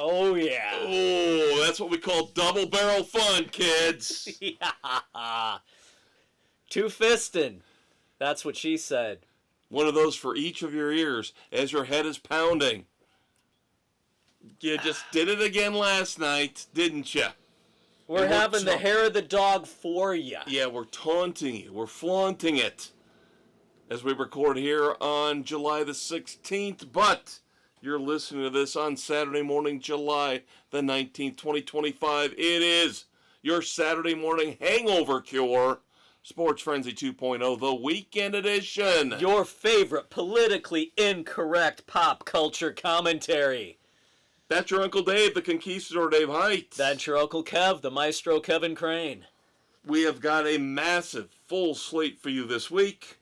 Oh, yeah. Oh, that's what we call double barrel fun, kids. Yeah. Two-fisting. That's what she said. One of those for each of your ears as your head is pounding. You just did it again last night, didn't you? We're having the hair of the dog for you. Yeah, we're taunting you. We're flaunting it as we record here on July the 16th. But you're listening to this on Saturday morning, July the 19th, 2025. It is your Saturday morning hangover cure. Sports Frenzy 2.0, the weekend edition. Your favorite politically incorrect pop culture commentary. That's your Uncle Dave, the Conquistador Dave Height. That's your Uncle Kev, the Maestro Kevin Crane. We have got a massive full slate for you this week.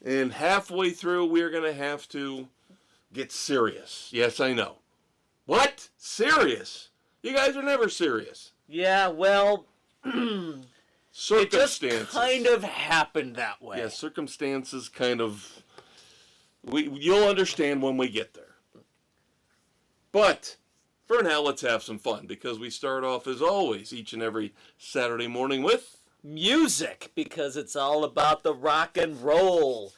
And halfway through, we're going to have to get serious. Yes, I know. What? Serious? You guys are never serious. Yeah, well... Circumstances. It just kind of happened that way. Yeah, circumstances kind of... You'll understand when we get there. But for now, let's have some fun, because we start off, as always, each and every Saturday morning with... music, because it's all about the rock and roll.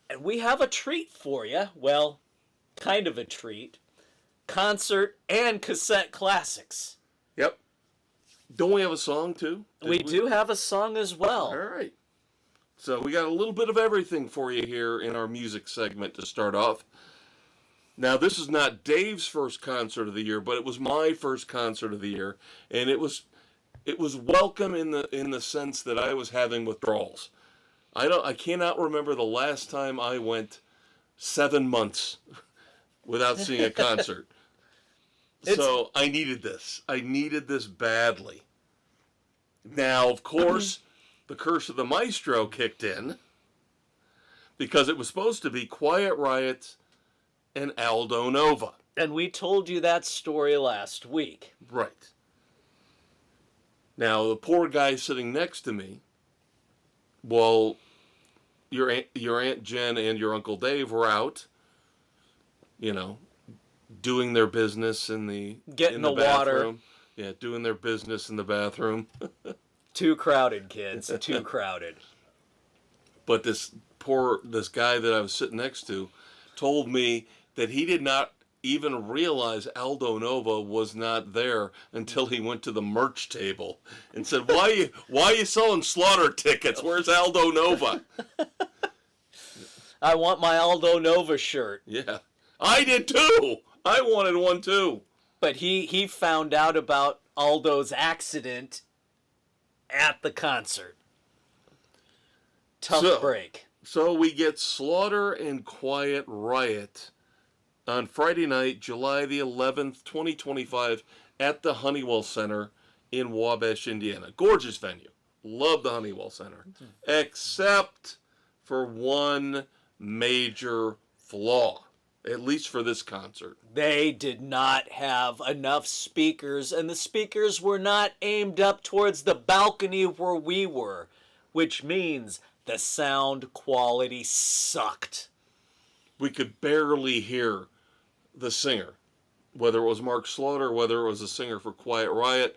And we have a treat for you. Well, kind of a treat. Concert and cassette classics. Yep. Don't we have a song, too? We do have a song as well. All right. So we got a little bit of everything for you here in our music segment to start off. Now, this is not Dave's first concert of the year, but it was my first concert of the year, and it was welcome in the sense that I was having withdrawals. I cannot remember the last time I went 7 months without seeing a concert. So I needed this. I needed this badly. Now, of course, the curse of the maestro kicked in, because it was supposed to be Quiet Riot and Aldo Nova. And we told you that story last week. Right. Now, the poor guy sitting next to me, well, your Aunt Jen and your Uncle Dave were out, doing their business in the bathroom. Water. Yeah, doing their business in the bathroom. Too crowded, kids. Too crowded. But this guy that I was sitting next to told me that he did not even realize Aldo Nova was not there until he went to the merch table and said, why are you selling Slaughter tickets? Where's Aldo Nova? I want my Aldo Nova shirt. Yeah. I did too. I wanted one too. But he found out about Aldo's accident at the concert. Tough break. So we get Slaughter and Quiet Riot on Friday night, July the 11th, 2025, at the Honeywell Center in Wabash, Indiana. Gorgeous venue. Love the Honeywell Center. Except for one major flaw, at least for this concert. They did not have enough speakers, and the speakers were not aimed up towards the balcony where we were, which means the sound quality sucked. We could barely hear the singer, whether it was Mark Slaughter, whether it was a singer for Quiet Riot,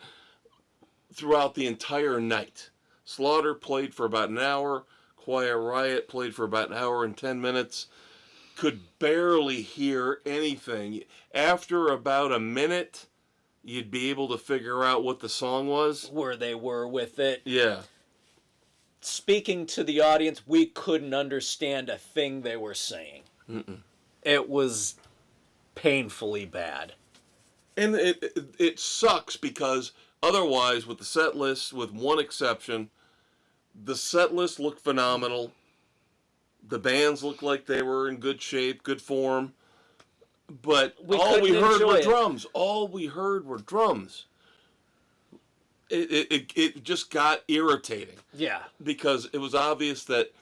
throughout the entire night. Slaughter played for about an hour. Quiet Riot played for about an hour and 10 minutes. Could barely hear anything. After about a minute, you'd be able to figure out what the song was. Where they were with it. Yeah. Speaking to the audience, we couldn't understand a thing they were saying. Mm-mm. It was painfully bad. And it sucks, because otherwise, with the set list, with one exception, the set list looked phenomenal. The bands looked like they were in good shape, good form. But all we heard were drums. All we heard were drums. It just got irritating. Yeah. Because it was obvious that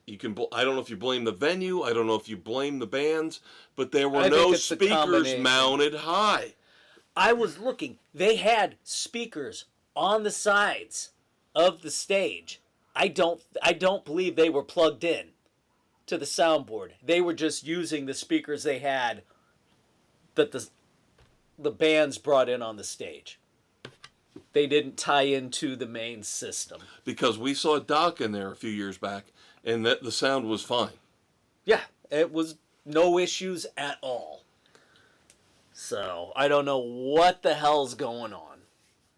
I don't know if you blame the venue, I don't know if you blame the bands, but there were no speakers mounted high. I was looking. They had speakers on the sides of the stage. I don't believe they were plugged in to the soundboard. They were just using the speakers they had that the the bands brought in on the stage. They didn't tie into the main system. Because we saw Doc in there a few years back, and that the sound was fine. Yeah, it was no issues at all. So, I don't know what the hell's going on,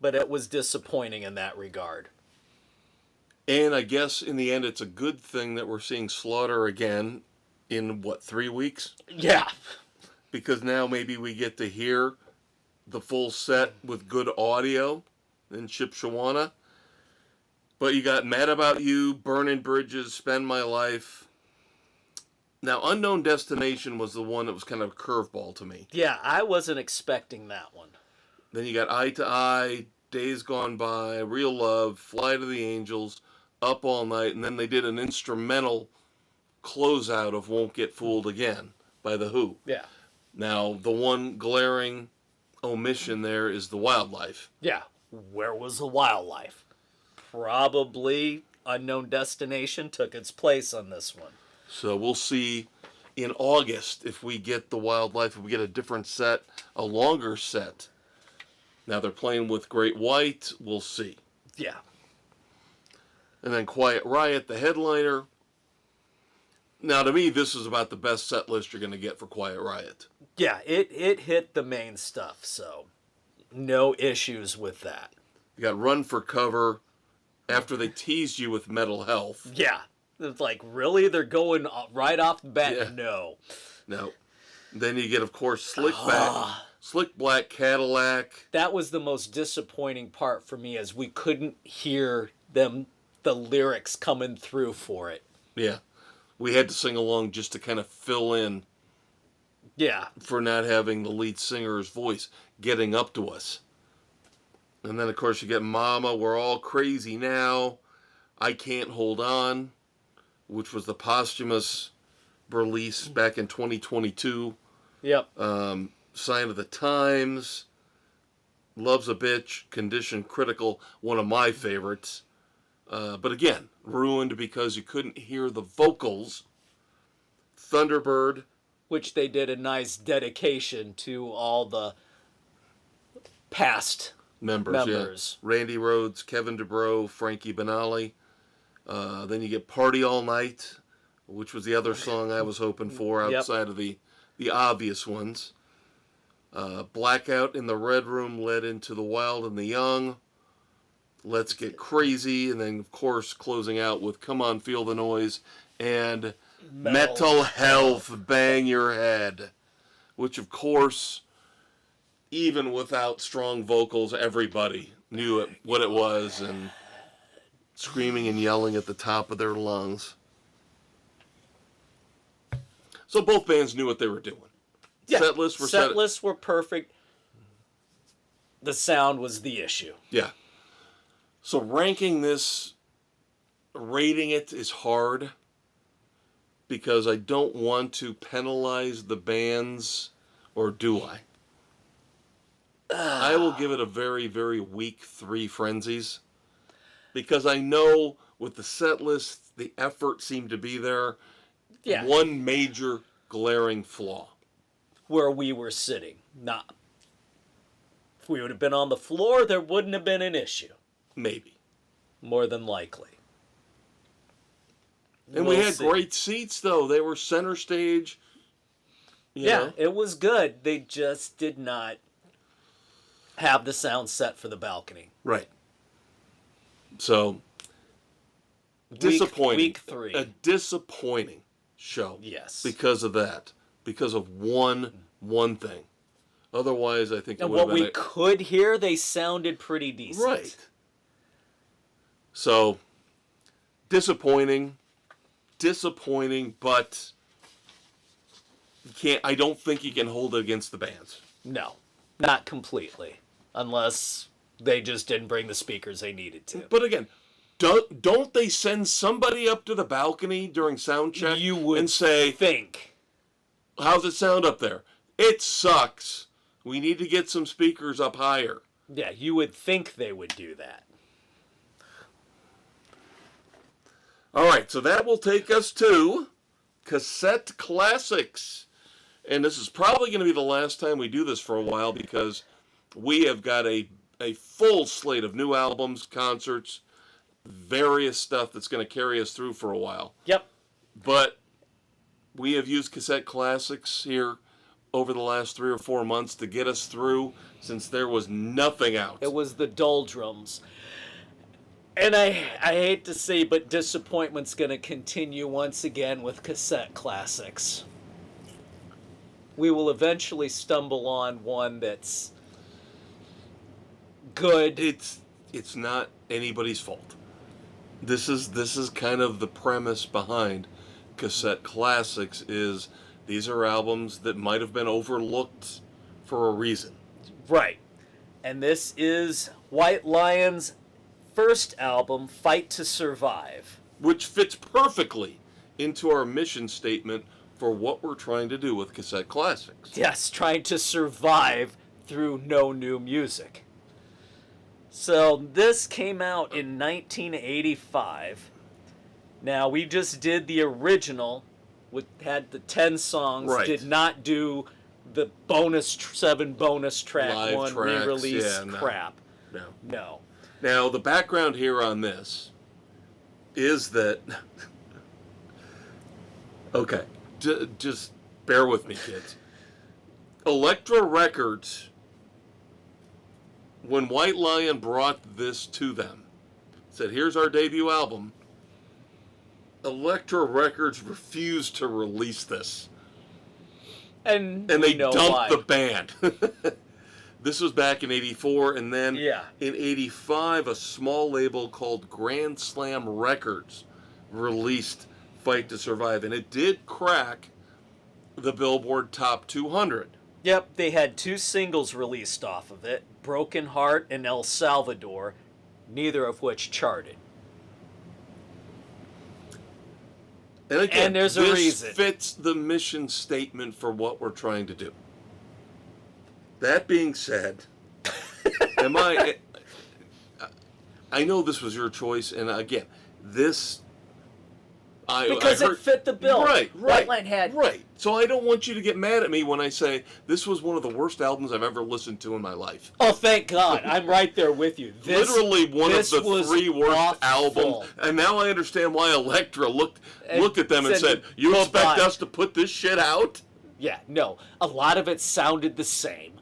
but it was disappointing in that regard. And I guess in the end, it's a good thing that we're seeing Slaughter again in, 3 weeks? Yeah. Because now maybe we get to hear the full set with good audio in Shipshawana. But you got Mad About You, Burning Bridges, Spend My Life. Now, Unknown Destination was the one that was kind of a curveball to me. Yeah, I wasn't expecting that one. Then you got Eye to Eye, Days Gone By, Real Love, Fly to the Angels, Up All Night, and then they did an instrumental closeout of Won't Get Fooled Again by The Who. Yeah. Now, the one glaring omission there is the Wildlife. Yeah. Where was the Wildlife? Probably Unknown Destination took its place on this one. So we'll see in August if we get the Wildlife, if we get a different set, a longer set. Now they're playing with Great White. We'll see. Yeah. And then Quiet Riot, the headliner. Now, to me, this is about the best set list you're going to get for Quiet Riot. Yeah, it hit the main stuff, so no issues with that. You got Run for Cover after they teased you with Mental Health. Yeah. It's like, really? They're going right off the bat? Yeah. No. No. Then you get, of course, Slick Black Cadillac. That was the most disappointing part for me, as we couldn't hear the lyrics coming through for it. Yeah. We had to sing along just to kind of fill in. Yeah. For not having the lead singer's voice getting up to us. And then, of course, you get Mama, We're All Crazy Now, I Can't Hold On, which was the posthumous release back in 2022. Yep. Sign of the Times, Love's a Bitch, Condition Critical, one of my favorites. But again, ruined because you couldn't hear the vocals. Thunderbird. Which they did a nice dedication to all the past members. Yeah. Randy Rhoads, Kevin DuBrow, Frankie Banali. Then you get Party All Night, which was the other song I was hoping for outside of the obvious ones. Blackout in the Red Room led into The Wild and the Young. Let's Get Crazy. And then, of course, closing out with Come On, Feel the Noise and Mental Health, Bang Your Head. Which, of course, even without strong vocals, everybody knew what it was and screaming and yelling at the top of their lungs. So both bands knew what they were doing. Yeah, Set lists were perfect. The sound was the issue. Yeah. So ranking this, rating it is hard because I don't want to penalize the bands, or do I? I will give it a very, very weak 3 Frenzies because I know with the set list, the effort seemed to be there. Yeah. One major glaring flaw. Where we were sitting. Not. If we would have been on the floor, there wouldn't have been an issue. Maybe. More than likely. And we had great seats, though. They were center stage. You know. It was good. They just did not have the sound set for the balcony. Right. So, disappointing. Week 3. A disappointing show. Yes. Because of that. Because of one thing. Otherwise, I think it and would have what been we could hear, they sounded pretty decent. Right. So, disappointing, but I don't think you can hold it against the bands. No, not completely. Unless they just didn't bring the speakers they needed to. But again, don't they send somebody up to the balcony during sound check and say, think, how's it sound up there? It sucks. We need to get some speakers up higher. Yeah, you would think they would do that. All right, so that will take us to Cassette Classics. and this is probably going to be the last time we do this for a while because we have got a full slate of new albums, concerts, various stuff that's going to carry us through for a while. Yep. But we have used Cassette Classics here over the last 3 or 4 months to get us through since there was nothing out. It was the doldrums. And I hate to say, but disappointment's going to continue once again with Cassette Classics. We will eventually stumble on one that's good. It's not anybody's fault. This is kind of the premise behind Cassette Classics is these are albums that might have been overlooked for a reason. Right. And this is White Lion's first album, Fight to Survive. Which fits perfectly into our mission statement for what we're trying to do with Cassette Classics. Yes, trying to survive through no new music. So this came out in 1985. Now, we just did the original, which had the 10 songs, Right. did not do the bonus 7 bonus track Live one tracks, re-release yeah, no. crap. No. No. Now, the background here on this is that... Okay, just bear with me, kids. Elektra Records, when White Lion brought this to them, said, here's our debut album, Elektra Records refused to release this. And And we they know dumped why. the band. This was back in 84, and then Yeah. in 85, a small label called Grand Slam Records released Fight to Survive, and it did crack the Billboard Top 200. Yep, they had 2 singles released off of it, Broken Heart and El Salvador, neither of which charted. And again, And there's a this reason. fits the mission statement for what we're trying to do. That being said, I know this was your choice, and again, this... Because I heard, it fit the bill. Right. White Line had... Right. So I don't want you to get mad at me when I say this was one of the worst albums I've ever listened to in my life. Oh, thank God. I'm right there with you. Literally one of this the was 3 worst awful. albums. And now I understand why Elektra looked at them and said, said, you expect "Goodbye." us to put this shit out? Yeah, no. A lot of it sounded the same.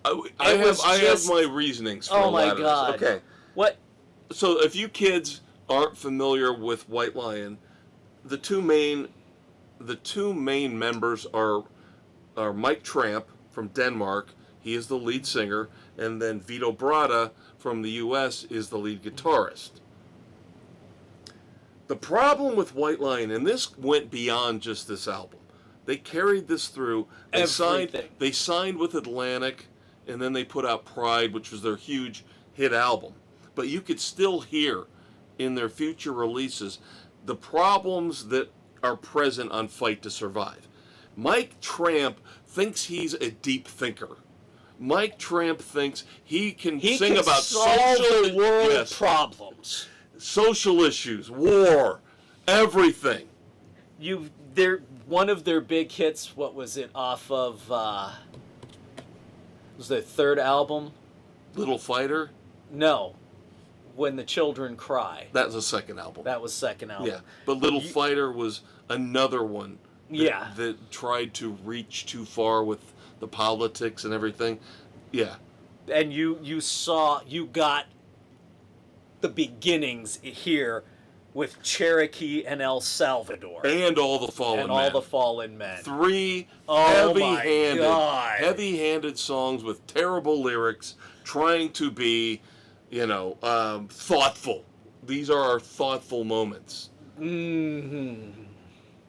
I was have just- my reasonings for Oh, a my lot of God. this. Okay. What? So if you kids aren't familiar with White Lion, the two main members are Mike Tramp from Denmark. He is the lead singer, and then Vito Bratta from the U.S. is the lead guitarist. The problem with White Lion, and this went beyond just this album, they carried this through. They Everything. signed with Atlantic, and then they put out Pride, which was their huge hit album. But you could still hear in their future releases the problems that are present on Fight to Survive. Mike Tramp thinks he's a deep thinker. Mike Tramp thinks he can sing about solve the world yes, problems. social issues, war, everything. One of their big hits, what was it, off of, was their 3rd album? Little Fighter, No. When the Children Cry. that was the second album. That was 2nd album. Yeah, but Little Fighter was another one that tried to reach too far with the politics and everything. Yeah. And you got the beginnings here with Cherokee and El Salvador. And All the Fallen Men. All the Fallen Men. 3 Oh my God. heavy-handed songs with terrible lyrics, trying to be, thoughtful. These are our thoughtful moments. Mm-hmm.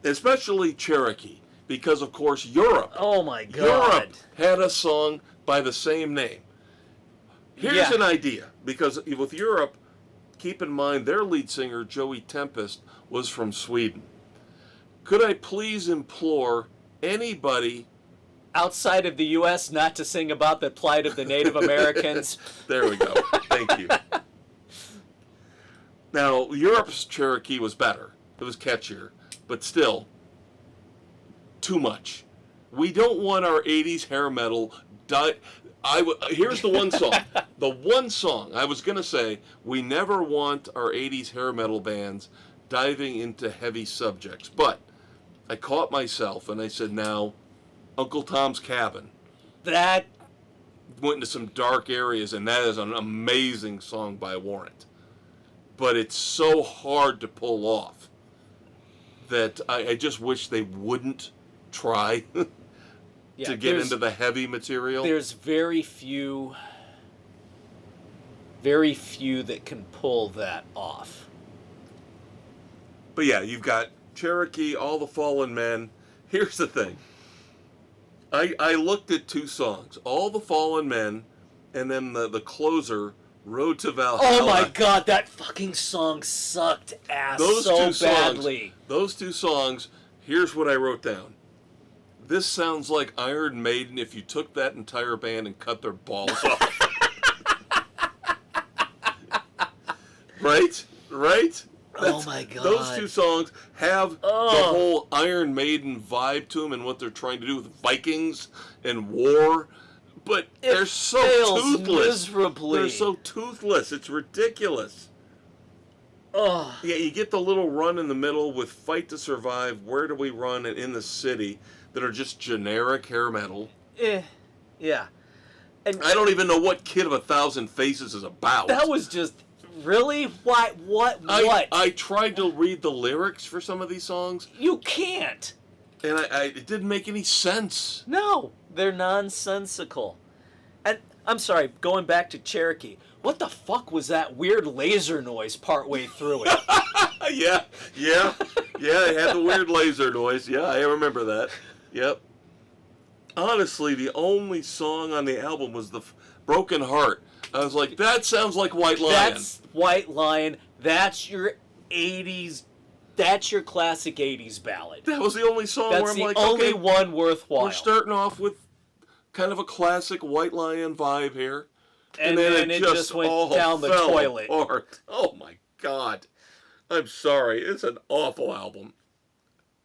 Especially Cherokee, because of course Europe. Oh my God. Europe had a song by the same name. Here's an idea, because with Europe, keep in mind their lead singer, Joey Tempest, was from Sweden. Could I please implore anybody... Outside of the U.S., not to sing about the plight of the Native Americans. There we go. Thank you. Now, Europe's Cherokee was better. It was catchier. But still, too much. We don't want our 80s hair metal here's the one song. The one song I was going to say, we never want our 80s hair metal bands diving into heavy subjects. But I caught myself and I said, now, Uncle Tom's Cabin. That Went into some dark areas, and that is an amazing song by Warrant. But it's so hard to pull off that I just wish they wouldn't try to get into the heavy material. There's very few that can pull that off. But yeah, you've got Cherokee, All the Fallen Men. Here's the thing. I looked at two songs, All the Fallen Men, and then the closer, Road to Valhalla. Oh my god, that fucking song sucked ass badly. Those two songs, here's what I wrote down. This sounds like Iron Maiden if you took that entire band and cut their balls off. Right? Oh my god. Those two songs have the whole Iron Maiden vibe to them and what they're trying to do with Vikings and war. But they're so toothless. Miserably. They're so toothless. It's ridiculous. Oh. Yeah, you get the little run in the middle with Fight to Survive, Where Do We Run, and In the City that are just generic hair metal. Yeah. And I don't even know what Kid of a Thousand Faces is about. that was just... Really? What? I tried to read the lyrics for some of these songs. You can't. And it didn't make any sense. No, they're nonsensical. And I'm sorry, going back to Cherokee, what the fuck was that weird laser noise partway through it? Yeah, it had the weird laser noise. Yeah, I remember that. Yep. Honestly, the only song on the album was the Broken Heart. I was like, that sounds like White Lion. That's White Lion. That's your 80s. That's your classic 80s ballad. That was the only song where I'm like, that's the only okay, one worthwhile. we're starting off with kind of a classic White Lion vibe here. And then it just went down the toilet. Apart. Oh my God. I'm sorry. It's an awful album.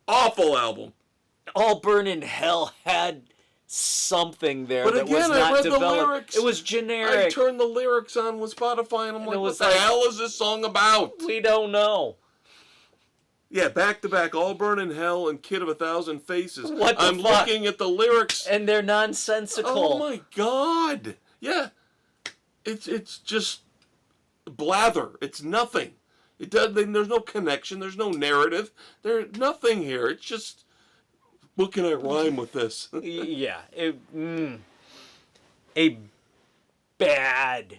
Awful album. All Burn in Hell had something there but that again, was not I read developed. the lyrics. It was I generic. turned the lyrics on with Spotify and I'm like, what was the like, hell is this song about? We don't know. Yeah, back to back, All Burn in Hell and Kid of a Thousand Faces. What the I'm fuck? looking at the lyrics. And they're nonsensical. Oh my God. Yeah. It's just blather. It's nothing. There's no connection. There's no narrative. There's nothing here. It's just, what can I rhyme with this? Yeah. A bad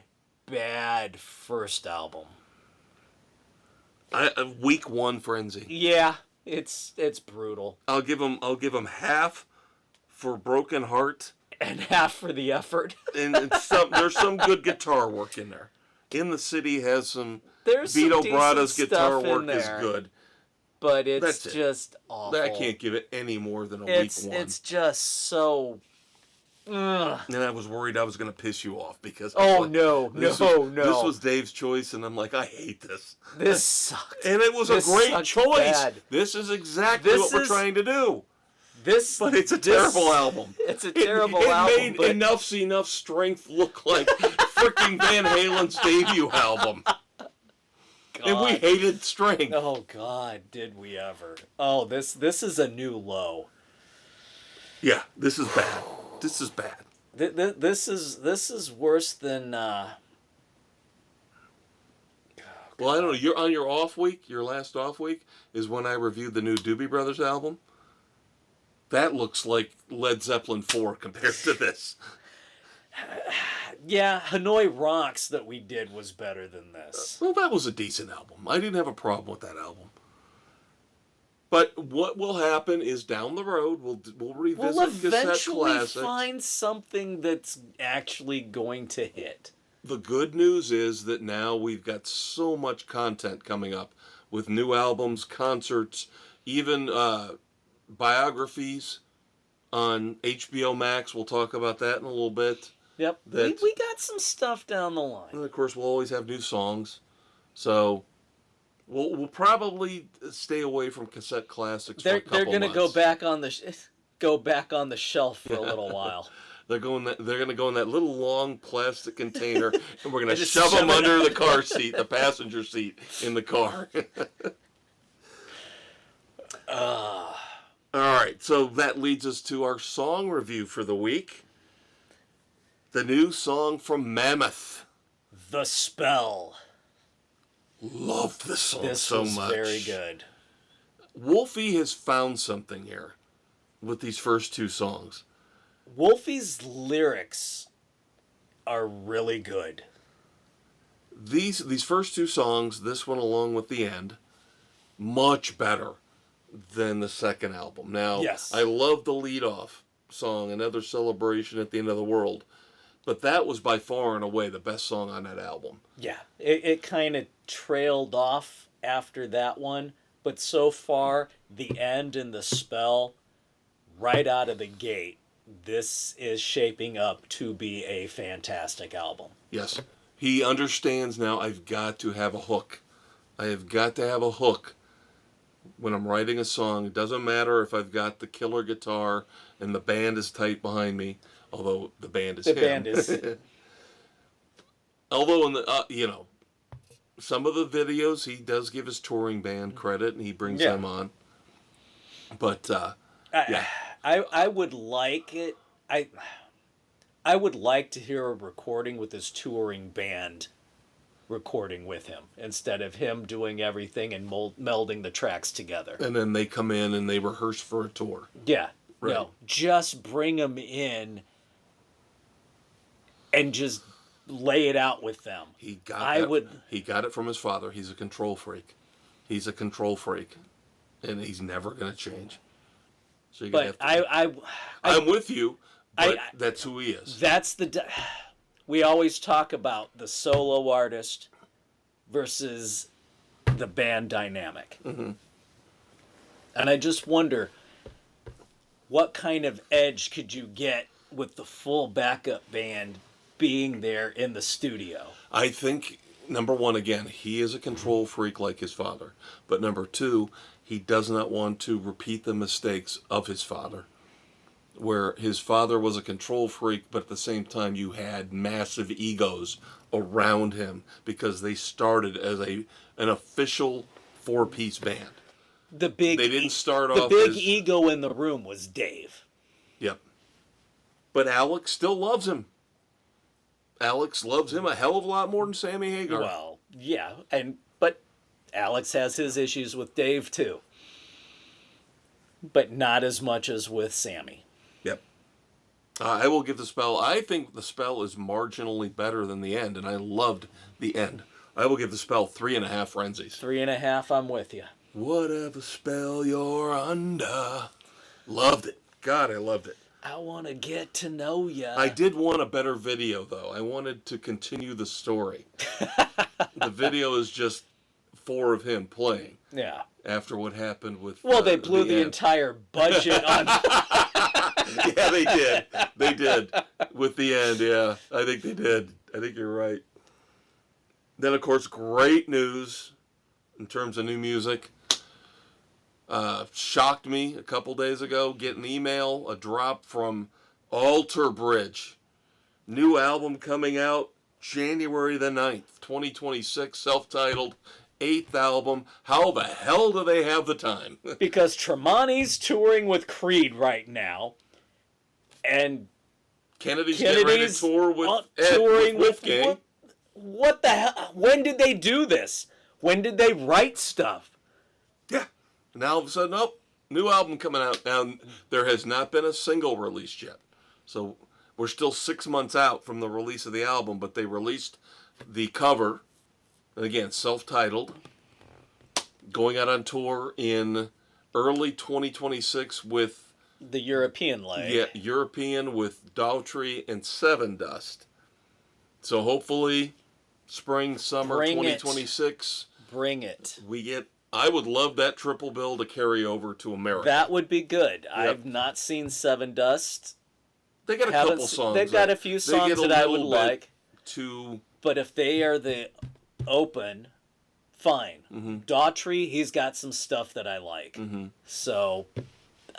first album. Week one frenzy. Yeah, it's brutal. I'll give them half for Broken Heart and half for the effort. and there's some good guitar work in there. In the City has some. There's Vito some Bratta's guitar stuff in work is there, good. but it's just awful. I can't give it any more than week one. It's just so. Ugh. And I was worried I was going to piss you off because. Oh like, no! This was Dave's choice, and I'm like, I hate this. This sucked. And it was a great choice. Bad. This is exactly what we're trying to do. But it's a terrible album. It's a terrible album. It made Enough's Enough Strength look like freaking Van Halen's debut album. God. And we hated Strength. Oh God, did we ever? Oh, this is a new low. Yeah, this is bad. This is bad. This is worse than. Well, I don't know. You're on your off week. Your last off week is when I reviewed the new Doobie Brothers album. That looks like Led Zeppelin 4 compared to this. Yeah, Hanoi Rocks that we did was better than this. Well, that was a decent album. I didn't have a problem with that album. But what will happen is down the road, we'll revisit cassette classics. Find something that's actually going to hit. The good news is that now we've got so much content coming up with new albums, concerts, even biographies on HBO Max. We'll talk about that in a little bit. Yep, we got some stuff down the line. And of course, we'll always have new songs. So we'll probably stay away from cassette classics for a couple months. They're going to go back on the... go back on the shelf for a little while. They're going to go in that little long plastic container, and we're going to just shove them shove it under the car seat, the passenger seat in the car. All right, so that leads us to our song review for the week. The new song from Mammoth. The Spell. Love this song This so was much. very good. Wolfie has found something here with these first two songs. Wolfie's lyrics are really good. These first two songs, this one along with the end, much better than the second album. Now, Yes. I love the lead-off song, Another Celebration at the End of the World, but that was by far and away the best song on that album. Yeah, it kind of trailed off after that one, but so far, the end and the spell, right out of the gate, this is shaping up to be a fantastic album. Yes. He understands now, I've got to have a hook. I have got to have a hook when I'm writing a song. It doesn't matter if I've got the killer guitar and the band is tight behind me, although the band is The him. band is... Although, in the some of the videos, he does give his touring band credit, and he brings them on. But, yeah. I would like it. I would like to hear a recording with his touring band recording with him instead of him doing everything and melding the tracks together. And then they come in and they rehearse for a tour. Yeah. Right. No, just bring them in and just lay it out with them. He got it from his father. He's a control freak. He's a control freak. And he's never going to change. So you're But I'm with you, but that's who he is. That's we always talk about the solo artist versus the band dynamic. Mm-hmm. And I just wonder, what kind of edge could you get with the full backup band being there in the studio? I think, number one, again, he is a control freak like his father. But number two, he does not want to repeat the mistakes of his father, where his father was a control freak, but at the same time you had massive egos around him because they started as an official four-piece band. They didn't start off. The big as, ego in the room was Dave. Yep. But Alex still loves him. Alex loves him a hell of a lot more than Sammy Hagar. Well, yeah, but Alex has his issues with Dave too. But not as much as with Sammy. Yep. I will give the spell. I think the spell is marginally better than the end, and I loved the end. I will give the spell 3.5 Renzies. 3.5, I'm with you. Whatever spell you're under. Loved it. God, I loved it. I want to get to know ya. I did want a better video, though. I wanted to continue the story. The video is just 4 of him playing. Yeah. After what happened with... Well, they blew the entire budget on... Yeah, they did. They did. With the end, yeah. I think they did. I think you're right. Then, of course, great news in terms of new music. Shocked me a couple days ago. Get an email, a drop from Alter Bridge. New album coming out January the 9th, 2026, self-titled, 8th album. How the hell do they have the time? Because Tremonti's touring with Creed right now. And Kennedy's getting ready to tour with touring with Wolfgang. What the hell? When did they do this? When did they write stuff? Yeah. Now all of a sudden, new album coming out. Now, there has not been a single released yet. So we're still 6 months out from the release of the album, but they released the cover, and again, self-titled, going out on tour in early 2026 with... The European leg. Yeah, European with Daughtry and Seven Dust. So hopefully, spring, summer 2026. Bring it. We get... I would love that triple bill to carry over to America. That would be good. Yep. I've not seen Seven Dust. They got a couple songs. They've got a few songs that I would like. But if they are the open, fine. Mm-hmm. Daughtry, he's got some stuff that I like. Mm-hmm. So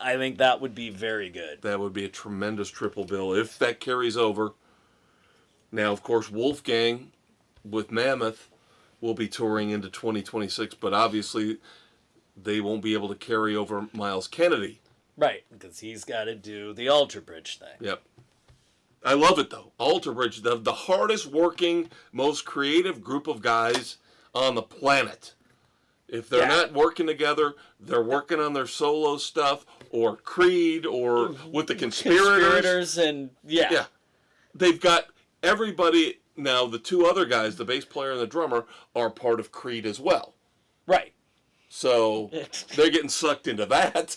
I think that would be very good. That would be a tremendous triple bill if that carries over. Now, of course, Wolfgang with Mammoth will be touring into 2026, but obviously they won't be able to carry over Miles Kennedy. Right, because he's got to do the Alter Bridge thing. Yep. I love it, though. Alter Bridge, the hardest working, most creative group of guys on the planet. If they're not working together, they're working on their solo stuff, or Creed, or with the conspirators. And yeah. They've got everybody. Now, the two other guys, the bass player and the drummer, are part of Creed as well. Right. So they're getting sucked into that.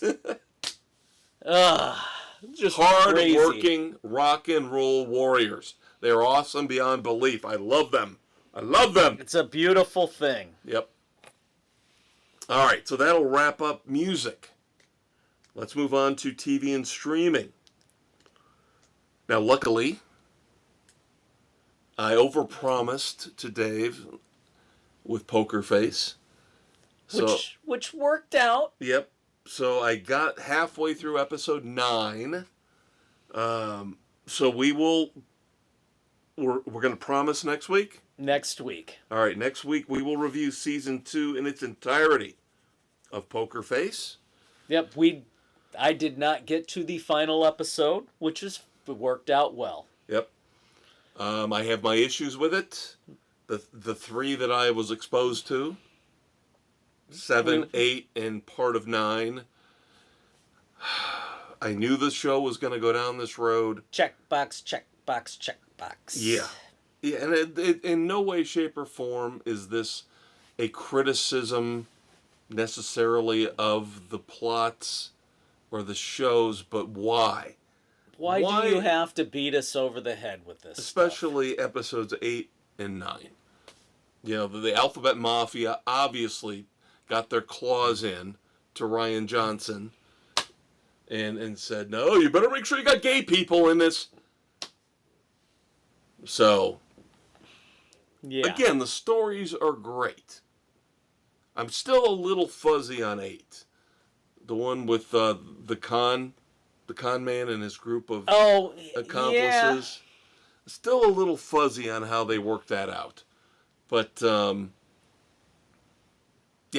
Just hard-working rock and roll warriors. They're awesome beyond belief. I love them. I love them. It's a beautiful thing. Yep. All right, so that'll wrap up music. Let's move on to TV and streaming. Now, luckily, I overpromised to Dave with Poker Face. Which worked out. Yep. So I got halfway through episode 9. So we're going to promise next week. Next week. All right, next week we will review season 2 in its entirety of Poker Face. Yep, I did not get to the final episode, which worked out well. Yep. I have my issues with it. The 3 that I was exposed to. 7, 8, and part of 9. I knew the show was going to go down this road. Checkbox, checkbox, checkbox. Yeah. Yeah, and it, in no way, shape, or form is this a criticism necessarily of the plots or the shows, but why? Why do you have to beat us over the head with this Especially stuff? episodes 8 and 9. You know, the Alphabet Mafia obviously got their claws in to Ryan Johnson and said, no, you better make sure you got gay people in this. So, again, the stories are great. I'm still a little fuzzy on 8. The one with the con man and his group of accomplices. Yeah. Still a little fuzzy on how they worked that out. But,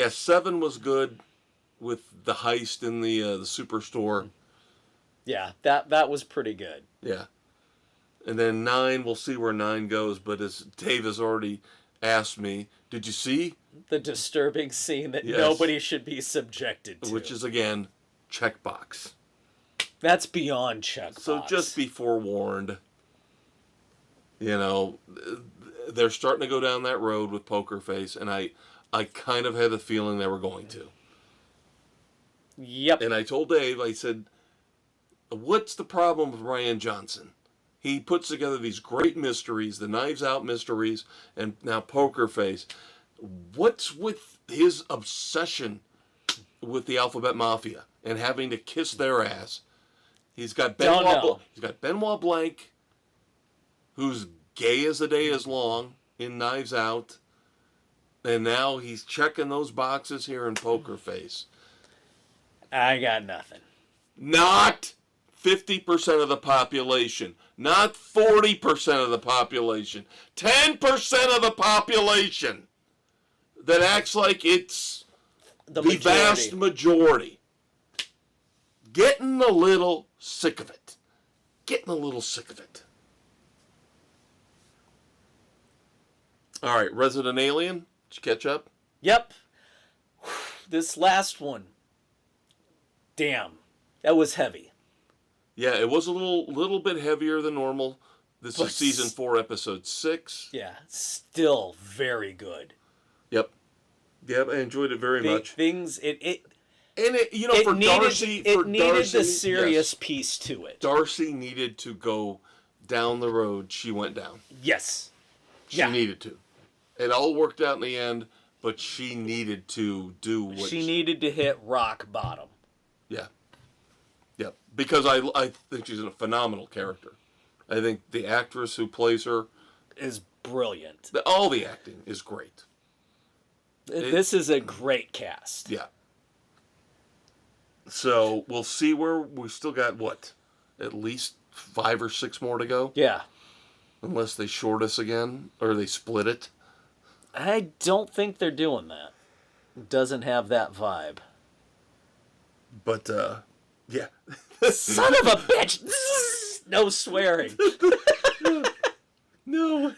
7 was good with the heist in the superstore. Yeah, that was pretty good. Yeah. And then 9, we'll see where 9 goes. But as Dave has already asked me, did you see? The disturbing scene that nobody should be subjected to. Which is, again, checkbox. That's beyond checkbox. So just be forewarned. You know, they're starting to go down that road with Poker Face. And I kind of had the feeling they were going to. Yep. And I told Dave, I said, what's the problem with Ryan Johnson? He puts together these great mysteries, the Knives Out mysteries, and now Poker Face. What's with his obsession with the Alphabet Mafia and having to kiss their ass? He's got Benoit Blanc, who's gay as the day is long in Knives Out, and now he's checking those boxes here in Poker Face. I got nothing. Not 50% of the population. Not 40% of the population. 10% of the population that acts like it's the vast majority. Getting a little sick of it. All right, Resident Alien. Did you catch up? Yep. This last one. Damn. That was heavy. Yeah, it was a little bit heavier than normal. This is season 4, episode 6. Yeah, still very good. Yep, I enjoyed it very much. Things for Darcy, it needed the serious piece to it. Darcy needed to go down the road she went down. Yes, she needed to. It all worked out in the end, but she needed to do what she needed to hit rock bottom. Yeah. Yep. Because I think she's a phenomenal character. I think the actress who plays her is brilliant. All the acting is great. This is a great cast. Yeah. So we'll see where we still got, what, at least 5 or 6 more to go? Yeah. Unless they short us again, or they split it. I don't think they're doing that. It doesn't have that vibe. But, yeah. Son of a bitch! No swearing. No.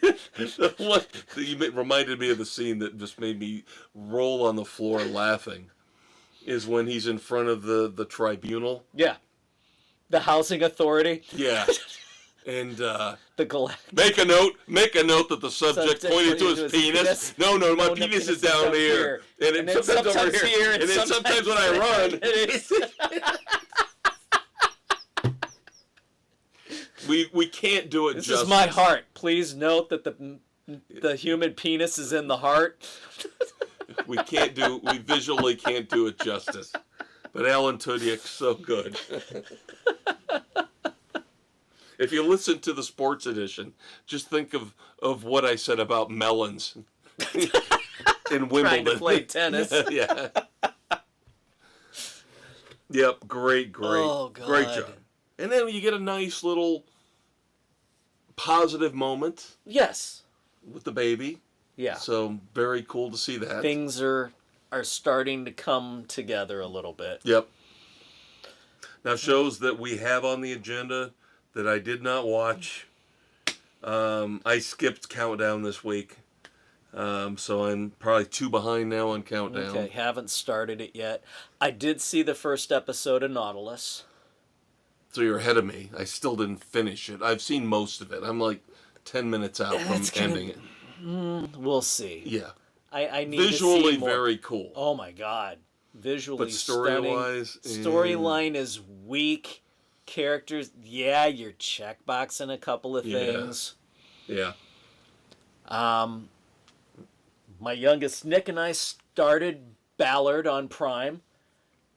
You reminded me of the scene that just made me roll on the floor laughing. Is when he's in front of the tribunal. Yeah. The housing authority. Yeah. And The make a note that the subject pointed to his penis. No, my penis is down here. And then sometimes over here. And then sometimes when I run. We can't do it This justice. is my heart. Please note that the human penis is in the heart. We visually can't do it justice. But Alan Tudyk's so good. If you listen to the sports edition, just think of what I said about melons in Wimbledon. Trying to play tennis. Yeah. Yep, great. Oh, God. Great job. And then you get a nice little positive moment Yes. with the baby. Yeah. So very cool to see that. Things are starting to come together a little bit. Yep. Now, shows that we have on the agenda that I did not watch. I skipped Countdown this week. So I'm probably 2 behind now on Countdown. Okay, haven't started it yet. I did see the first episode of Nautilus. So you're ahead of me. I still didn't finish it. I've seen most of it. I'm like 10 minutes out from ending it. We'll see. Yeah. I need Visually to see more. very cool. Oh my God. Visually But story-wise, storyline is weak. Characters, yeah, you're checkboxing a couple of things. Yeah. My youngest Nick and I started Ballard on Prime,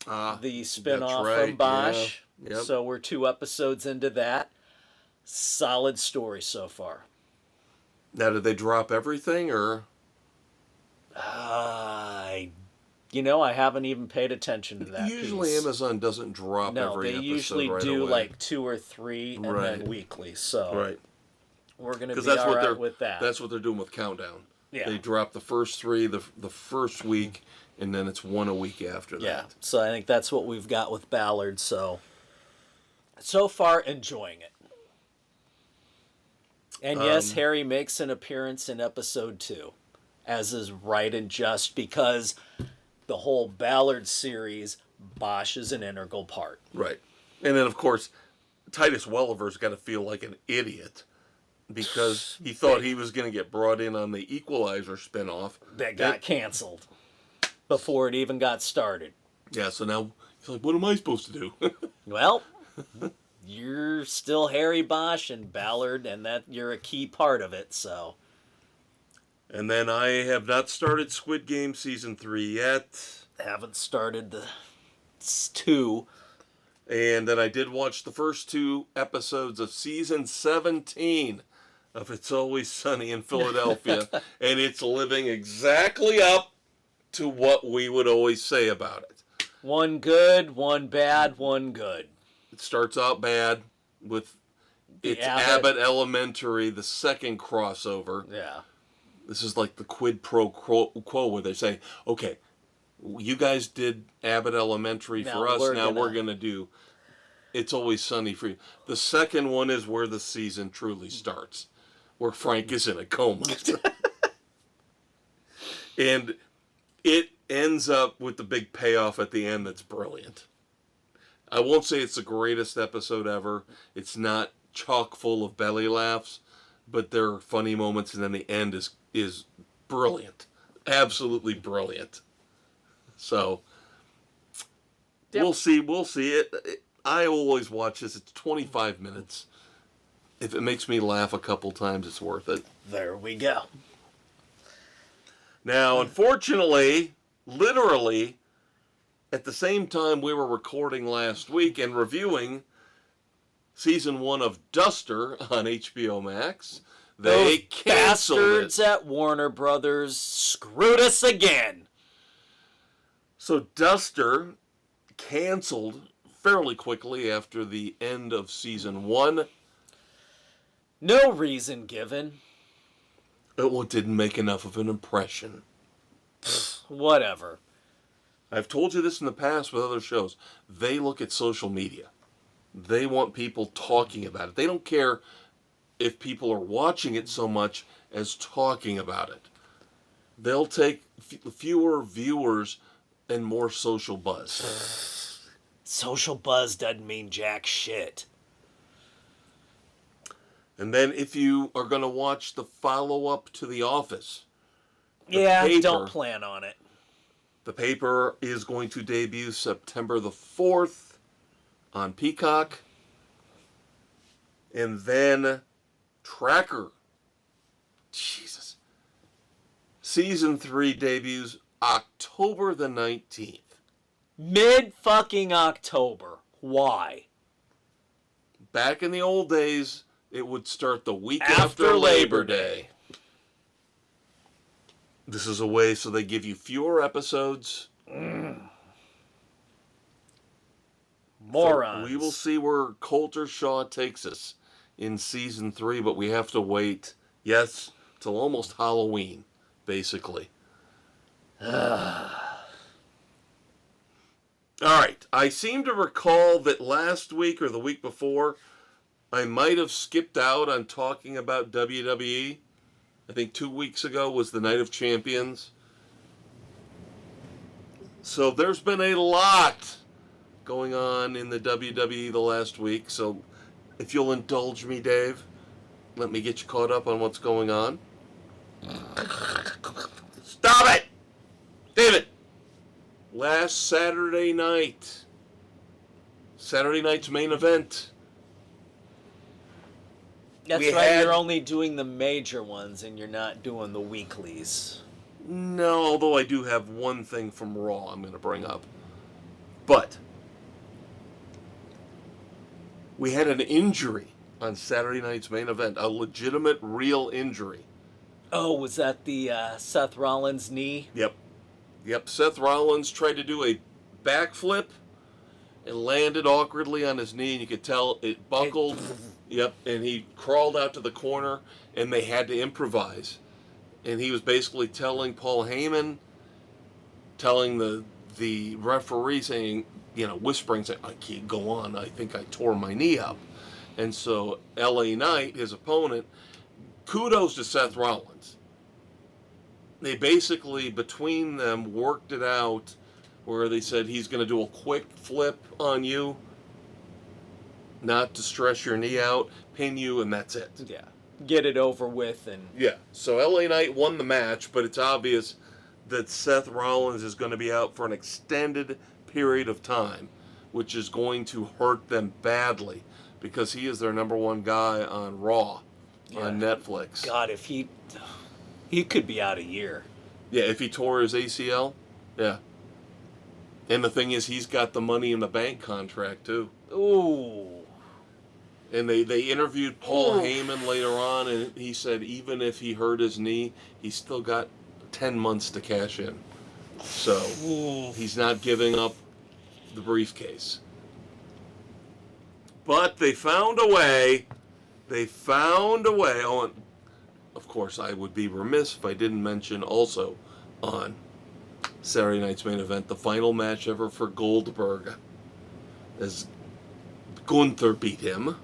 the spin-off from Bosch. Yeah. Yep. So we're 2 episodes into that. Solid story so far. Now, did they drop everything, or? I haven't even paid attention to that. Usually piece. Amazon doesn't drop every episode. They usually right do away. like 2 or 3 and then weekly. So Right. we're going to be all right with that. That's what they're doing with Countdown. Yeah. They drop the first 3 the first week, and then it's 1 a week after that. Yeah. So I think that's what we've got with Ballard. So far, enjoying it. And yes, Harry makes an appearance in episode 2, as is right and just, because the whole Ballard series, Bosch is an integral part. Right. And then, of course, Titus Welliver's got to feel like an idiot because he thought he was going to get brought in on the Equalizer spinoff. That got canceled before it even got started. Yeah, so now he's like, what am I supposed to do? Well, you're still Harry Bosch and Ballard, and that you're a key part of it, so. And then I have not started Squid Game Season 3 yet. Haven't started the 2. And then I did watch the first 2 episodes of Season 17 of It's Always Sunny in Philadelphia. And it's living exactly up to what we would always say about it. One good, one bad, one good. It starts out bad with it's Abbott Elementary, the second crossover. Yeah. This is like the quid pro quo where they say, okay, you guys did Abbott Elementary for us, now we're going to do It's Always Sunny for you. The second one is where the season truly starts, where Frank is in a coma. And it ends up with the big payoff at the end that's brilliant. I won't say it's the greatest episode ever. It's not chock full of belly laughs, but there are funny moments, and then the end is brilliant. Absolutely brilliant. So, yep. We'll see it. I always watch this. It's 25 minutes. If it makes me laugh a couple times, it's worth it. There we go. Now, unfortunately, literally, at the same time we were recording last week and reviewing Season 1 of Duster on HBO Max, they canceled bastards at Warner Brothers screwed us again. So Duster canceled fairly quickly after the end of season 1. No reason given. It didn't make enough of an impression. Whatever. I've told you this in the past with other shows. They look at social media. They want people talking about it. They don't care if people are watching it so much as talking about it. They'll take fewer viewers and more social buzz. Social buzz doesn't mean jack shit. And then if you are going to watch the follow-up to The Office, don't plan on it. The paper is going to debut September the 4th on Peacock. And then Tracker. Jesus. Season 3 debuts October the 19th. Mid-fucking October. Why? Back in the old days, it would start the week after Labor Day. This is a way so they give you fewer episodes. Morons. So we will see where Coulter Shaw takes us in season 3, but we have to wait, yes, till almost Halloween, basically. All right. I seem to recall that last week or the week before, I might have skipped out on talking about WWE. I think 2 weeks ago was the Night of Champions. So there's been a lot going on in the WWE the last week. So if you'll indulge me, Dave, let me get you caught up on what's going on. Stop it! David! Last Saturday night's main event. That's right, you're only doing the major ones and you're not doing the weeklies. No, although I do have one thing from Raw I'm going to bring up. But we had an injury on Saturday night's main event, a legitimate, real injury. Oh, was that the Seth Rollins knee? Yep. Seth Rollins tried to do a backflip and landed awkwardly on his knee, and you could tell it buckled. Yep, and he crawled out to the corner, and they had to improvise. And he was basically telling Paul Heyman, telling the referee, saying, whispering, saying, I can't go on, I think I tore my knee up. And so LA Knight, his opponent, kudos to Seth Rollins. They basically, between them, worked it out where they said he's going to do a quick flip on you, not to stress your knee out, pin you, and that's it. Yeah. Get it over with. And yeah. So LA Knight won the match, but it's obvious that Seth Rollins is going to be out for an extended period of time, which is going to hurt them badly because he is their number one guy on Raw on Netflix. God, if he could be out a year. Yeah, if he tore his ACL, yeah. And the thing is, he's got the Money in the Bank contract, too. Ooh. And they interviewed Paul Heyman later on, and he said even if he hurt his knee, he's still got 10 months to cash in. So he's not giving up the briefcase. But they found a way. Oh, and of course, I would be remiss if I didn't mention also on Saturday night's main event, the final match ever for Goldberg, as Gunther beat him.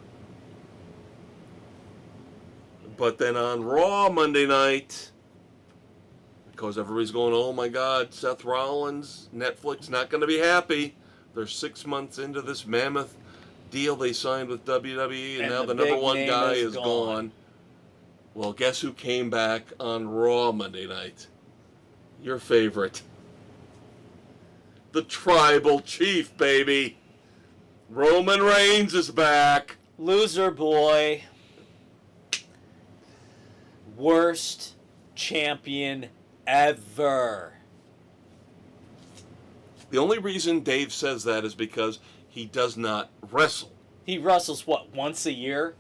But then on Raw Monday night, because everybody's going, oh my God, Seth Rollins, Netflix not going to be happy. They're 6 months into this mammoth deal they signed with WWE, and now the number one guy is gone. Well, guess who came back on Raw Monday night? Your favorite. The Tribal Chief, baby. Roman Reigns is back. Loser boy. Worst champion ever. The only reason Dave says that is because he does not wrestle. He wrestles, what, once a year?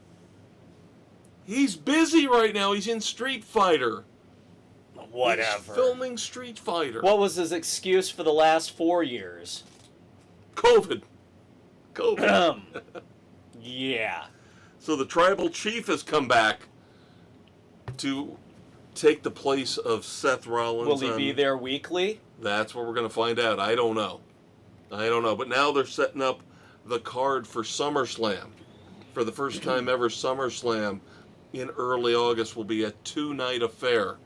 He's busy right now. He's in Street Fighter. Whatever. He's filming Street Fighter. What was his excuse for the last 4 years? COVID. COVID. Yeah. So the tribal chief has come back to take the place of Seth Rollins. Will he be there weekly? That's what we're going to find out. I don't know. But now they're setting up the card for SummerSlam. For the first time ever, SummerSlam in early August will be a 2-night affair.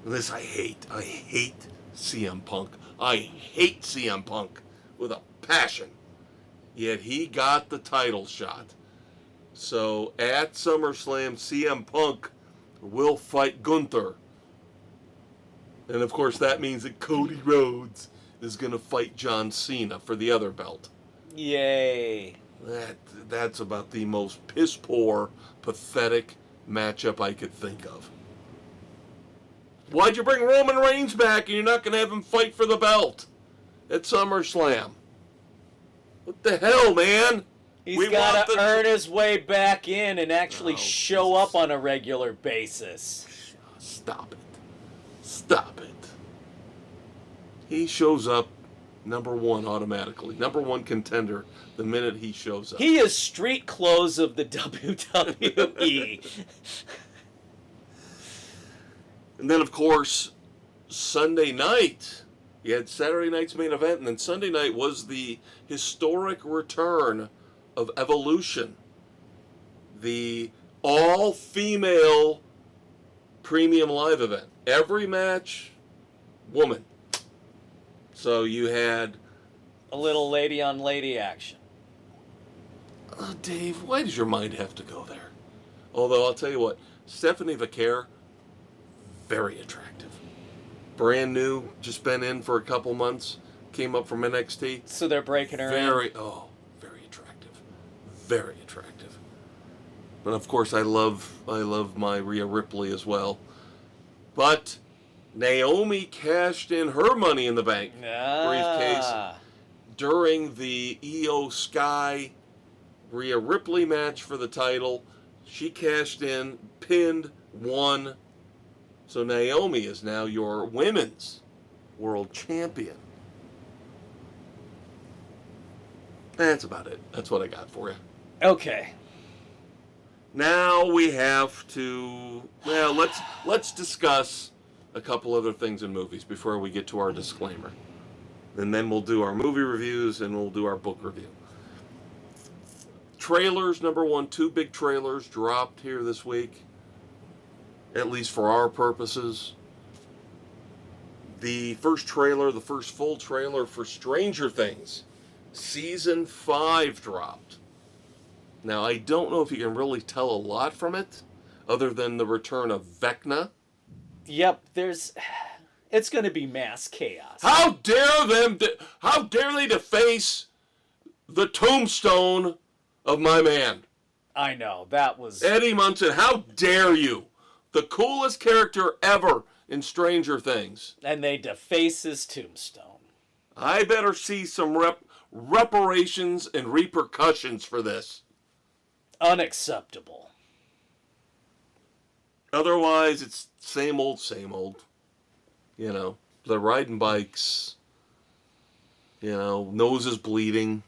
This I hate. I hate CM Punk. I hate CM Punk with a passion. Yet he got the title shot. So at SummerSlam, CM Punk will fight Gunther. And of course that means that Cody Rhodes is going to fight John Cena for the other belt. Yay. That's about the most piss-poor, pathetic matchup I could think of. Why'd you bring Roman Reigns back and you're not going to have him fight for the belt at SummerSlam? What the hell, man? He's got to earn his way back in and actually show up on a regular basis. Stop it. Stop it. He shows up number one automatically. Number one contender the minute he shows up. He is street clothes of the WWE. And then, of course, Sunday night, you had Saturday night's main event, and then Sunday night was the historic return of Evolution, the all-female premium live event. Every match, woman. So you had a little lady-on-lady action. Dave, why does your mind have to go there? Although, I'll tell you what, Stephanie Vaquer, very attractive. Brand new, just been in for a couple months, came up from NXT. So they're breaking her in? Very attractive. Very attractive. And of course, I love my Rhea Ripley as well. But Naomi cashed in her Money in the Bank briefcase during the Io Sky Rhea Ripley match for the title. She cashed in, pinned, won. So Naomi is now your women's world champion. That's about it. That's what I got for you. Okay. Now we have to, well, let's discuss a couple other things in movies before we get to our disclaimer. And then we'll do our movie reviews and we'll do our book review. Trailers, number one, 2 big trailers dropped here this week, at least for our purposes. The first trailer, the first full trailer for Stranger Things, Season 5 dropped. Now, I don't know if you can really tell a lot from it, other than the return of Vecna. Yep, it's going to be mass chaos. How dare they deface the tombstone of my man? I know, that was... Eddie Munson, how dare you? The coolest character ever in Stranger Things. And they deface his tombstone. I better see some reparations and repercussions for this. Unacceptable. Otherwise, it's same old, same old. You know, they're riding bikes. You know, noses bleeding.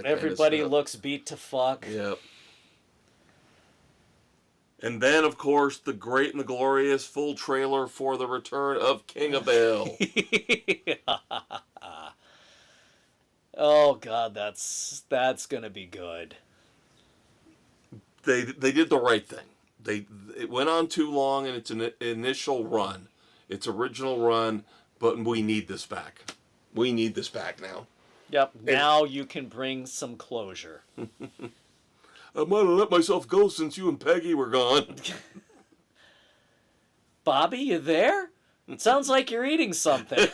Everybody looks beat to fuck. Yep. And then, of course, the great and the glorious full trailer for the return of King of the Hill. Oh, God, that's going to be good. They did the right thing. It went on too long in its initial run, its original run, but we need this back. We need this back now. Yep, now you can bring some closure. I might have let myself go since you and Peggy were gone. Bobby, you there? It sounds like you're eating something.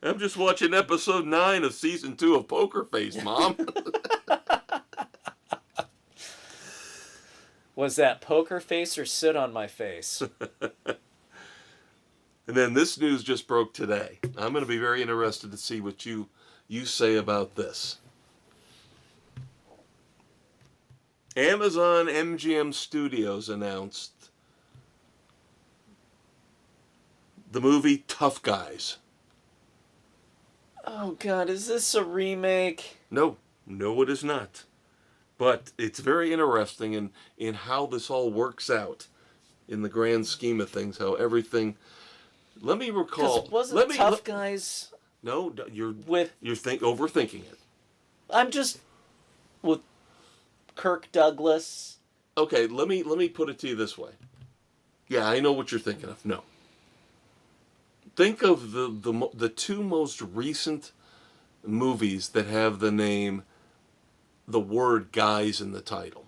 I'm just watching episode 9 of season 2 of Poker Face, Mom. Was that Poker Face or Sit on My Face? And then this news just broke today. I'm going to be very interested to see what you say about this. Amazon MGM Studios announced The movie Tough Guys. Oh God, is this a remake? No, no, it is not. But it's very interesting in how this all works out in the grand scheme of things, how everything... Let me recall... Because wasn't Tough Guys... No, you're with... overthinking it. I'm just... with Kirk Douglas. Okay, let me put it to you this way. Yeah, I know what you're thinking of. No. Think of the two most recent movies that have the word guys in the title.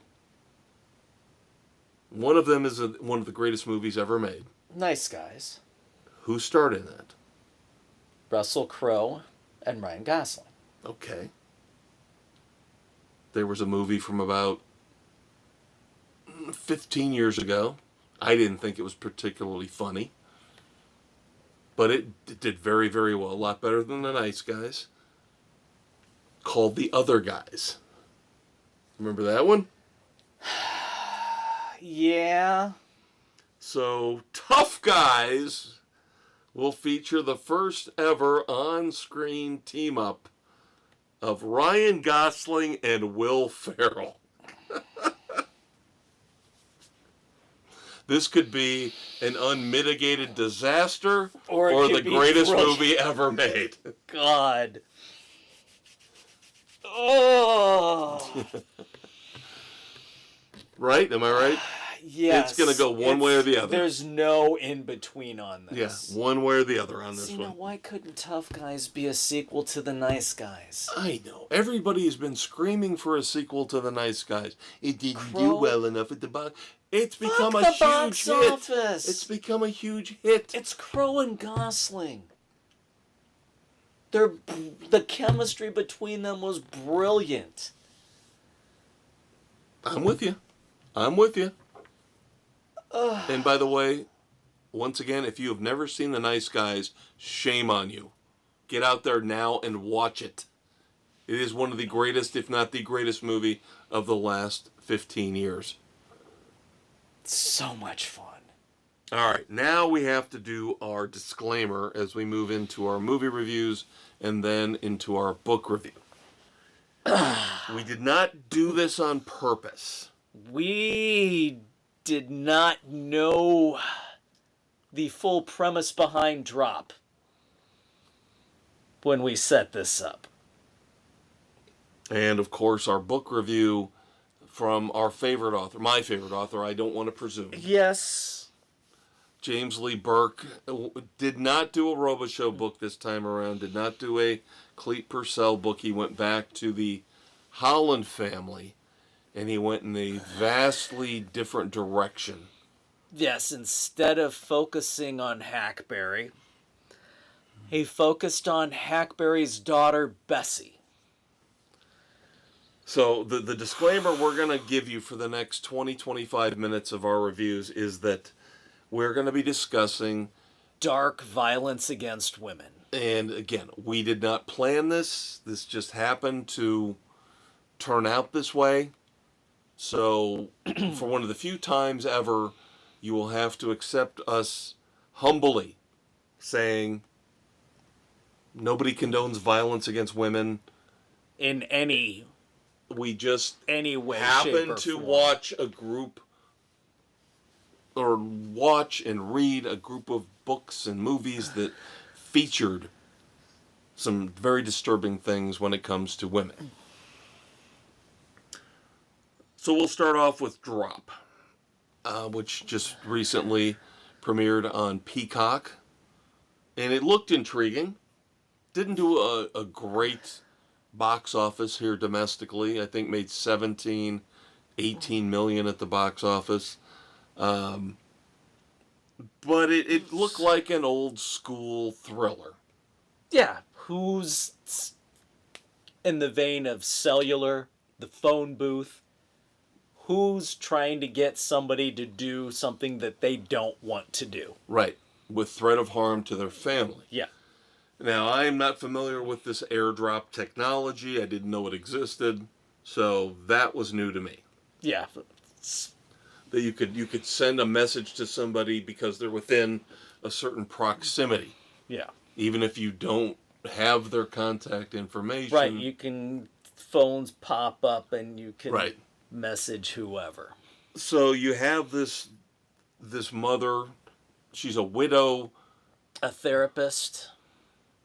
One of them is one of the greatest movies ever made. Nice Guys. Who starred in that? Russell Crowe and Ryan Gosling. Okay. There was a movie from about 15 years ago. I didn't think it was particularly funny. But it did very, very well. A lot better than The Nice Guys. Called The Other Guys. Remember that one? Yeah. So, Tough Guys will feature the first ever on-screen team-up of Ryan Gosling and Will Ferrell. This could be an unmitigated disaster or the greatest movie ever made. God. Oh. Right? Am I right? Yes. It's going to go one way or the other. There's no in-between on this. Yeah, one way or the other on this one. Now, why couldn't Tough Guys be a sequel to The Nice Guys? I know. Everybody has been screaming for a sequel to The Nice Guys. It didn't do well enough at the box. It's become a huge hit. Office. It's become a huge hit. It's Crowe and Gosling. The chemistry between them was brilliant. I'm with you. I'm with you. And by the way, once again, if you have never seen The Nice Guys, shame on you. Get out there now and watch it. It is one of the greatest, if not the greatest movie of the last 15 years. So much fun. All right, now we have to do our disclaimer as we move into our movie reviews and then into our book review. We did not do this on purpose. We did not know the full premise behind Drop when we set this up. And, of course, our book review from our favorite author, my favorite author, I don't want to presume. Yes. James Lee Burke did not do a RoboShow book this time around, did not do a Cleet Purcell book. He went back to the Holland family, and he went in a vastly different direction. Yes, instead of focusing on Hackberry, he focused on Hackberry's daughter, Bessie. So the disclaimer we're going to give you for the next 20-25 minutes of our reviews is that we're going to be discussing dark violence against women. And again, we did not plan this. This just happened to turn out this way. So for one of the few times ever, you will have to accept us humbly saying nobody condones violence against women. In any We just way, happen shape, or to form. watch a group or watch and read a group of books and movies that featured some very disturbing things when it comes to women. So we'll start off with Drop, which just recently premiered on Peacock. And it looked intriguing. Didn't do a great box office here domestically. I think made 17, 18 million at the box office. But it looked like an old school thriller. Yeah, who's in the vein of Cellular, the phone booth, who's trying to get somebody to do something that they don't want to do. Right, with threat of harm to their family. Yeah. Now, I am not familiar with this airdrop technology. I didn't know it existed, so that was new to me. Yeah. That you could send a message to somebody because they're within a certain proximity. Yeah. Even if you don't have their contact information. Right, you can, phones pop up and you can Right. message whoever. So you have this mother, she's a widow. A therapist.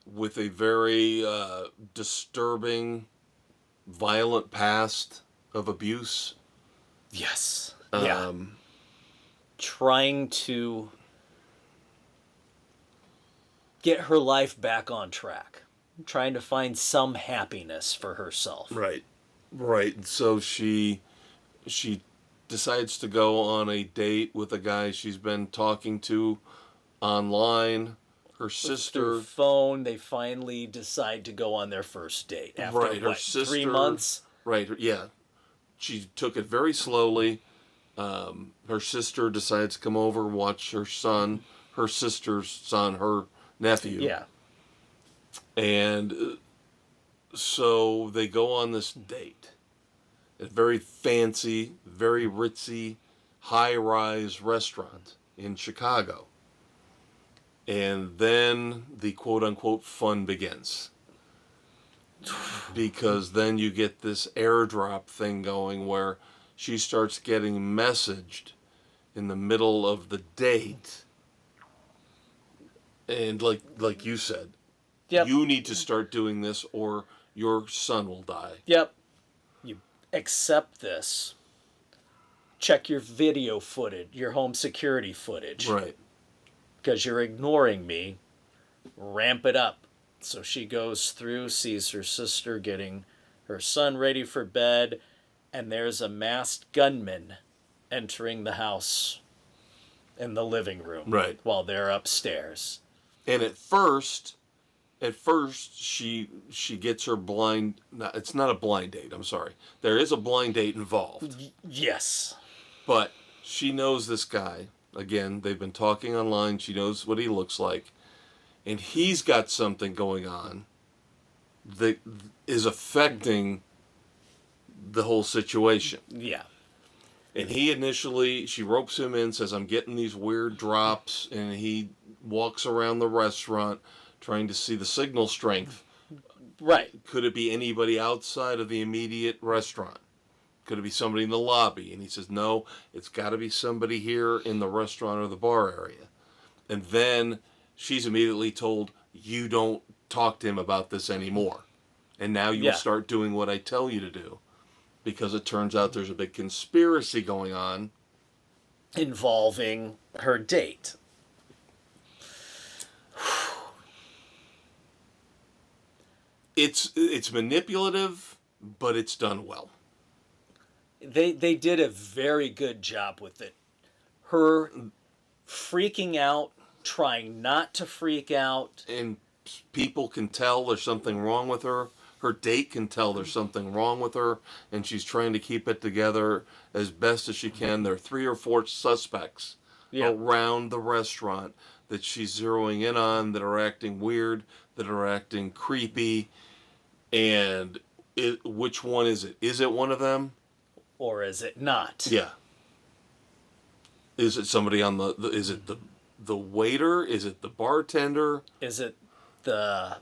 With a very disturbing, violent past of abuse. Yes. Yeah. Trying to get her life back on track. Trying to find some happiness for herself. Right. Right. So she decides to go on a date with a guy she's been talking to online. Her sister. Through phone, they finally decide to go on their first date. After, right. Her what, sister, 3 months? Right. Yeah. She took it very slowly. Her sister decides to come over, watch her son, her sister's son, her nephew. Yeah. And so they go on this date. A very fancy, very ritzy, high-rise restaurant in Chicago. And then the quote-unquote fun begins. Because then you get this airdrop thing going where she starts getting messaged in the middle of the date. And like you said, Yep. you need to start doing this or your son will die. Yep. You accept this. Check your video footage, your home security footage. Right. Because you're ignoring me. Ramp it up. So she goes through, sees her sister getting her son ready for bed, and there's a masked gunman entering the house in the living room. Right. While they're upstairs. And at first she gets her blind. No, it's not a blind date. I'm sorry. There is a blind date involved. Yes. But she knows this guy. Again, they've been talking online. She knows what he looks like. And he's got something going on that is affecting the whole situation. Yeah. And she ropes him in, says, I'm getting these weird drops. And he walks around the restaurant trying to see the signal strength. Right. Could it be anybody outside of the immediate restaurant? Could it be somebody in the lobby? And he says, no, it's got to be somebody here in the restaurant or the bar area. And then she's immediately told, you don't talk to him about this anymore. And now you will start doing what I tell you to do. Because it turns out there's a big conspiracy going on. Involving her date. It's manipulative, but it's done well. They did a very good job with it. Her freaking out, trying not to freak out. And people can tell there's something wrong with her. Her date can tell there's something wrong with her, and she's trying to keep it together as best as she can. There are 3 or 4 suspects around the restaurant that she's zeroing in on that are acting weird, that are acting creepy. And which one is it? Is it one of them? Or is it not? Yeah. Is it somebody on is it the waiter? Is it the bartender? Is it the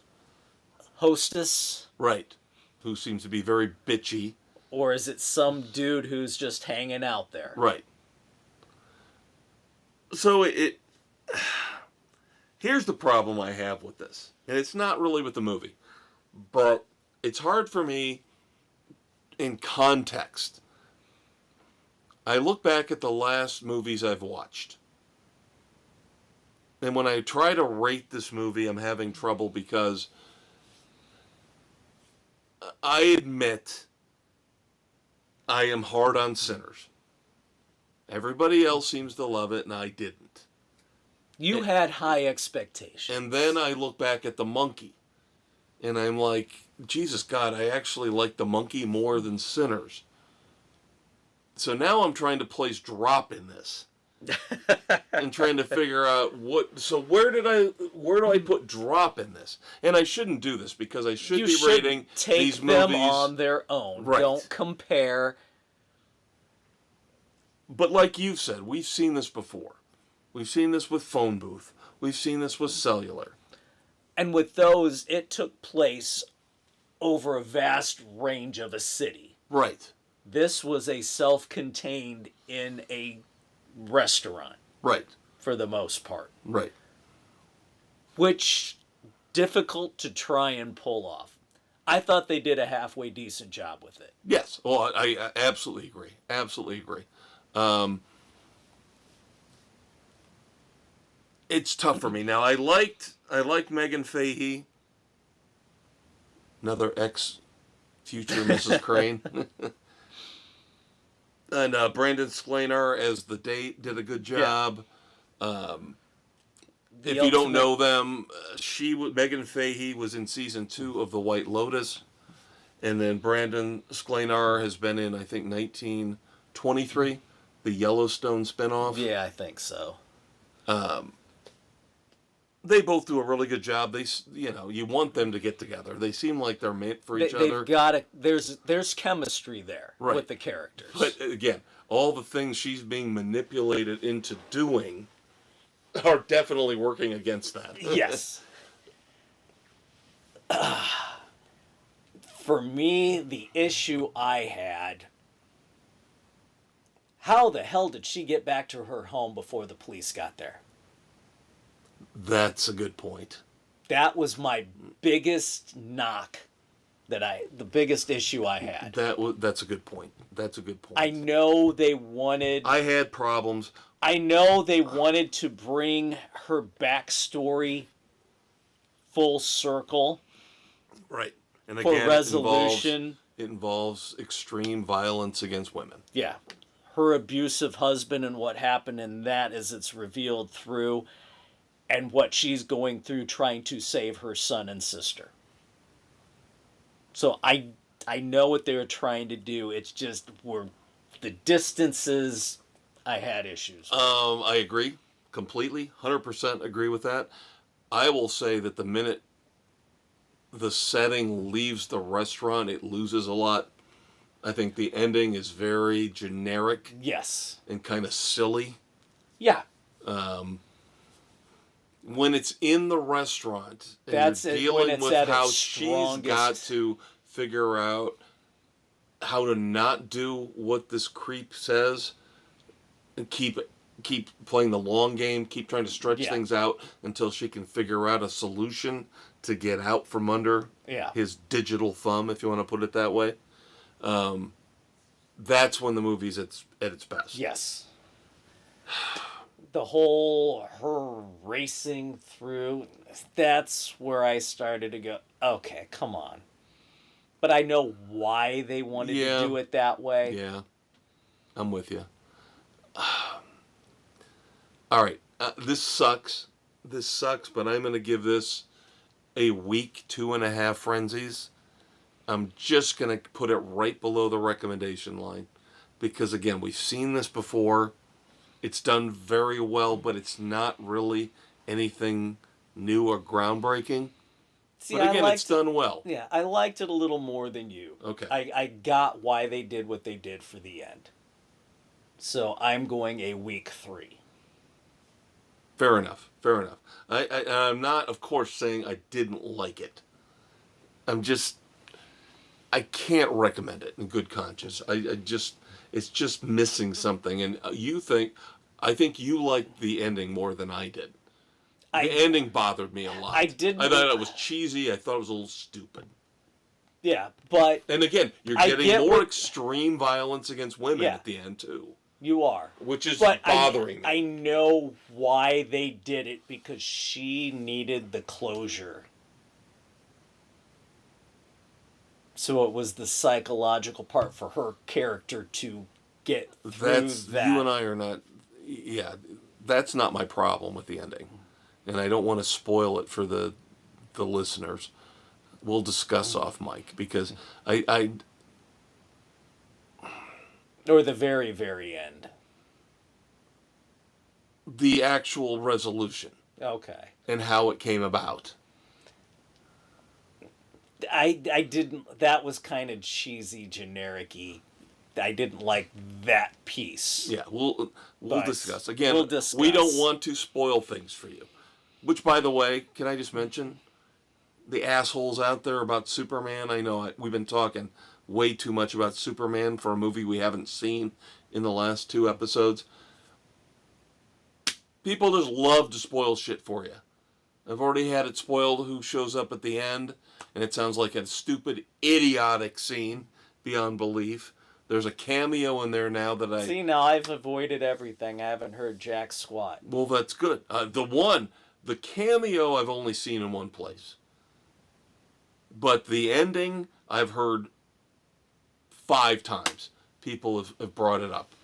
hostess? Right. Who seems to be very bitchy. Or is it some dude who's just hanging out there? Right. So here's the problem I have with this. And it's not really with the movie. But it's hard for me in context. I look back at the last movies I've watched. And when I try to rate this movie, I'm having trouble because I admit I am hard on Sinners. Everybody else seems to love it, and I didn't. You had high expectations. And then I look back at The Monkey, and I'm like, Jesus God, I actually like The Monkey more than Sinners. So now I'm trying to place Drop in this. And trying to figure out where do I put Drop in this? And I shouldn't do this because I should be rating these movies. Take them on their own. Right. Don't compare. But like you've said, we've seen this before. We've seen this with Phone Booth. We've seen this with cellular. And with those, it took place over a vast range of a city. Right. This was a self-contained in a restaurant. Right. For the most part. Right. Which, difficult to try and pull off. I thought they did a halfway decent job with it. Yes. Well, I absolutely agree. Absolutely agree. It's tough for me. Now, I liked Megan Fahey. Another ex-future Mrs. Crane. And Brandon Sklanar as the date did a good job. Yeah. If you don't know them, Megan Fahey was in season 2 of The White Lotus, and then Brandon Sklanar has been in, I think, 1923, the Yellowstone spinoff. Yeah, I think so. They both do a really good job. You want them to get together. They seem like they're meant for each other. They've got there's chemistry there with the characters. But again, all the things she's being manipulated into doing are definitely working against that. Yes. For me, the issue I had, how the hell did she get back to her home before the police got there? That's a good point. That was my biggest knock, the biggest issue I had. That's a good point. That's a good point. I know they wanted... I had problems. I know they wanted to bring her backstory full circle. Right. And for again, resolution. It involves extreme violence against women. Yeah. Her abusive husband and what happened in that as it's revealed through, and what she's going through trying to save her son and sister. So I know what they were trying to do. It's just the distances... I had issues. I agree completely, 100% agree with that. I will say that the minute the setting leaves the restaurant, it loses a lot. I think the ending is very generic. Yes. And kind of silly. Yeah. When it's in the restaurant, and that's you're dealing with how she's got to figure out how to not do what this creep says. And keep playing the long game, keep trying to stretch things out until she can figure out a solution to get out from under his digital thumb, if you want to put it that way. That's when the movie's at its best. Yes. The whole her racing through, that's where I started to go, okay, come on. But I know why they wanted to do it that way. Yeah, I'm with you. All right, this sucks. This sucks, but I'm going to give this a weak 2.5 frenzies. I'm just going to put it right below the recommendation line because, again, we've seen this before. It's done very well, but it's not really anything new or groundbreaking. See, but again, it's done well. Yeah, I liked it a little more than you. Okay. I got why they did what they did for the end. So I'm going a week 3. Fair enough. Fair enough. I'm not, of course, saying I didn't like it. I can't recommend it in good conscience. It's just missing something. And I think you liked the ending more than I did. The ending bothered me a lot. I thought it was cheesy. I thought it was a little stupid. Yeah, but... And again, you're getting more extreme violence against women at the end, too. You are. Which is bothering me. I know why they did it, because she needed the closure. So it was the psychological part for her character to get through that. You and I are not... Yeah, that's not my problem with the ending. And I don't want to spoil it for the listeners. We'll discuss off mic, because I or the very, very end. The actual resolution. Okay. And how it came about. I didn't... That was kind of cheesy, generic-y. I didn't like that piece. Yeah, we'll discuss. Again, we'll discuss. We don't want to spoil things for you. Which, by the way, can I just mention, the assholes out there about Superman, I know we've been talking way too much about Superman for a movie we haven't seen in the last 2 episodes. People just love to spoil shit for you. I've already had it spoiled who shows up at the end, and it sounds like a stupid, idiotic scene beyond belief. There's a cameo in there now that I... See, now I've avoided everything. I haven't heard jack squat. Well, that's good. The cameo I've only seen in one place. But the ending, I've heard 5 times. People have brought it up.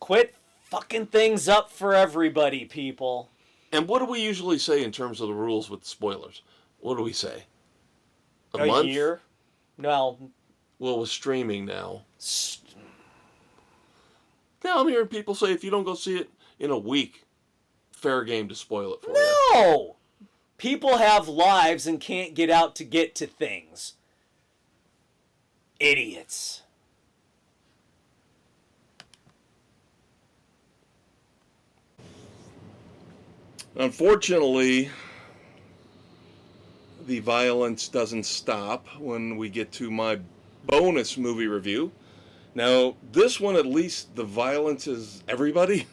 Quit fucking things up for everybody, people. And what do we usually say in terms of the rules with spoilers? What do we say? A month? year? No. Well, with streaming now. Now I'm hearing people say if you don't go see it in a week, fair game to spoil it for you. No! People have lives and can't get out to get to things. Idiots. Unfortunately, the violence doesn't stop when we get to my bonus movie review. Now, this one, at least, the violence is everybody.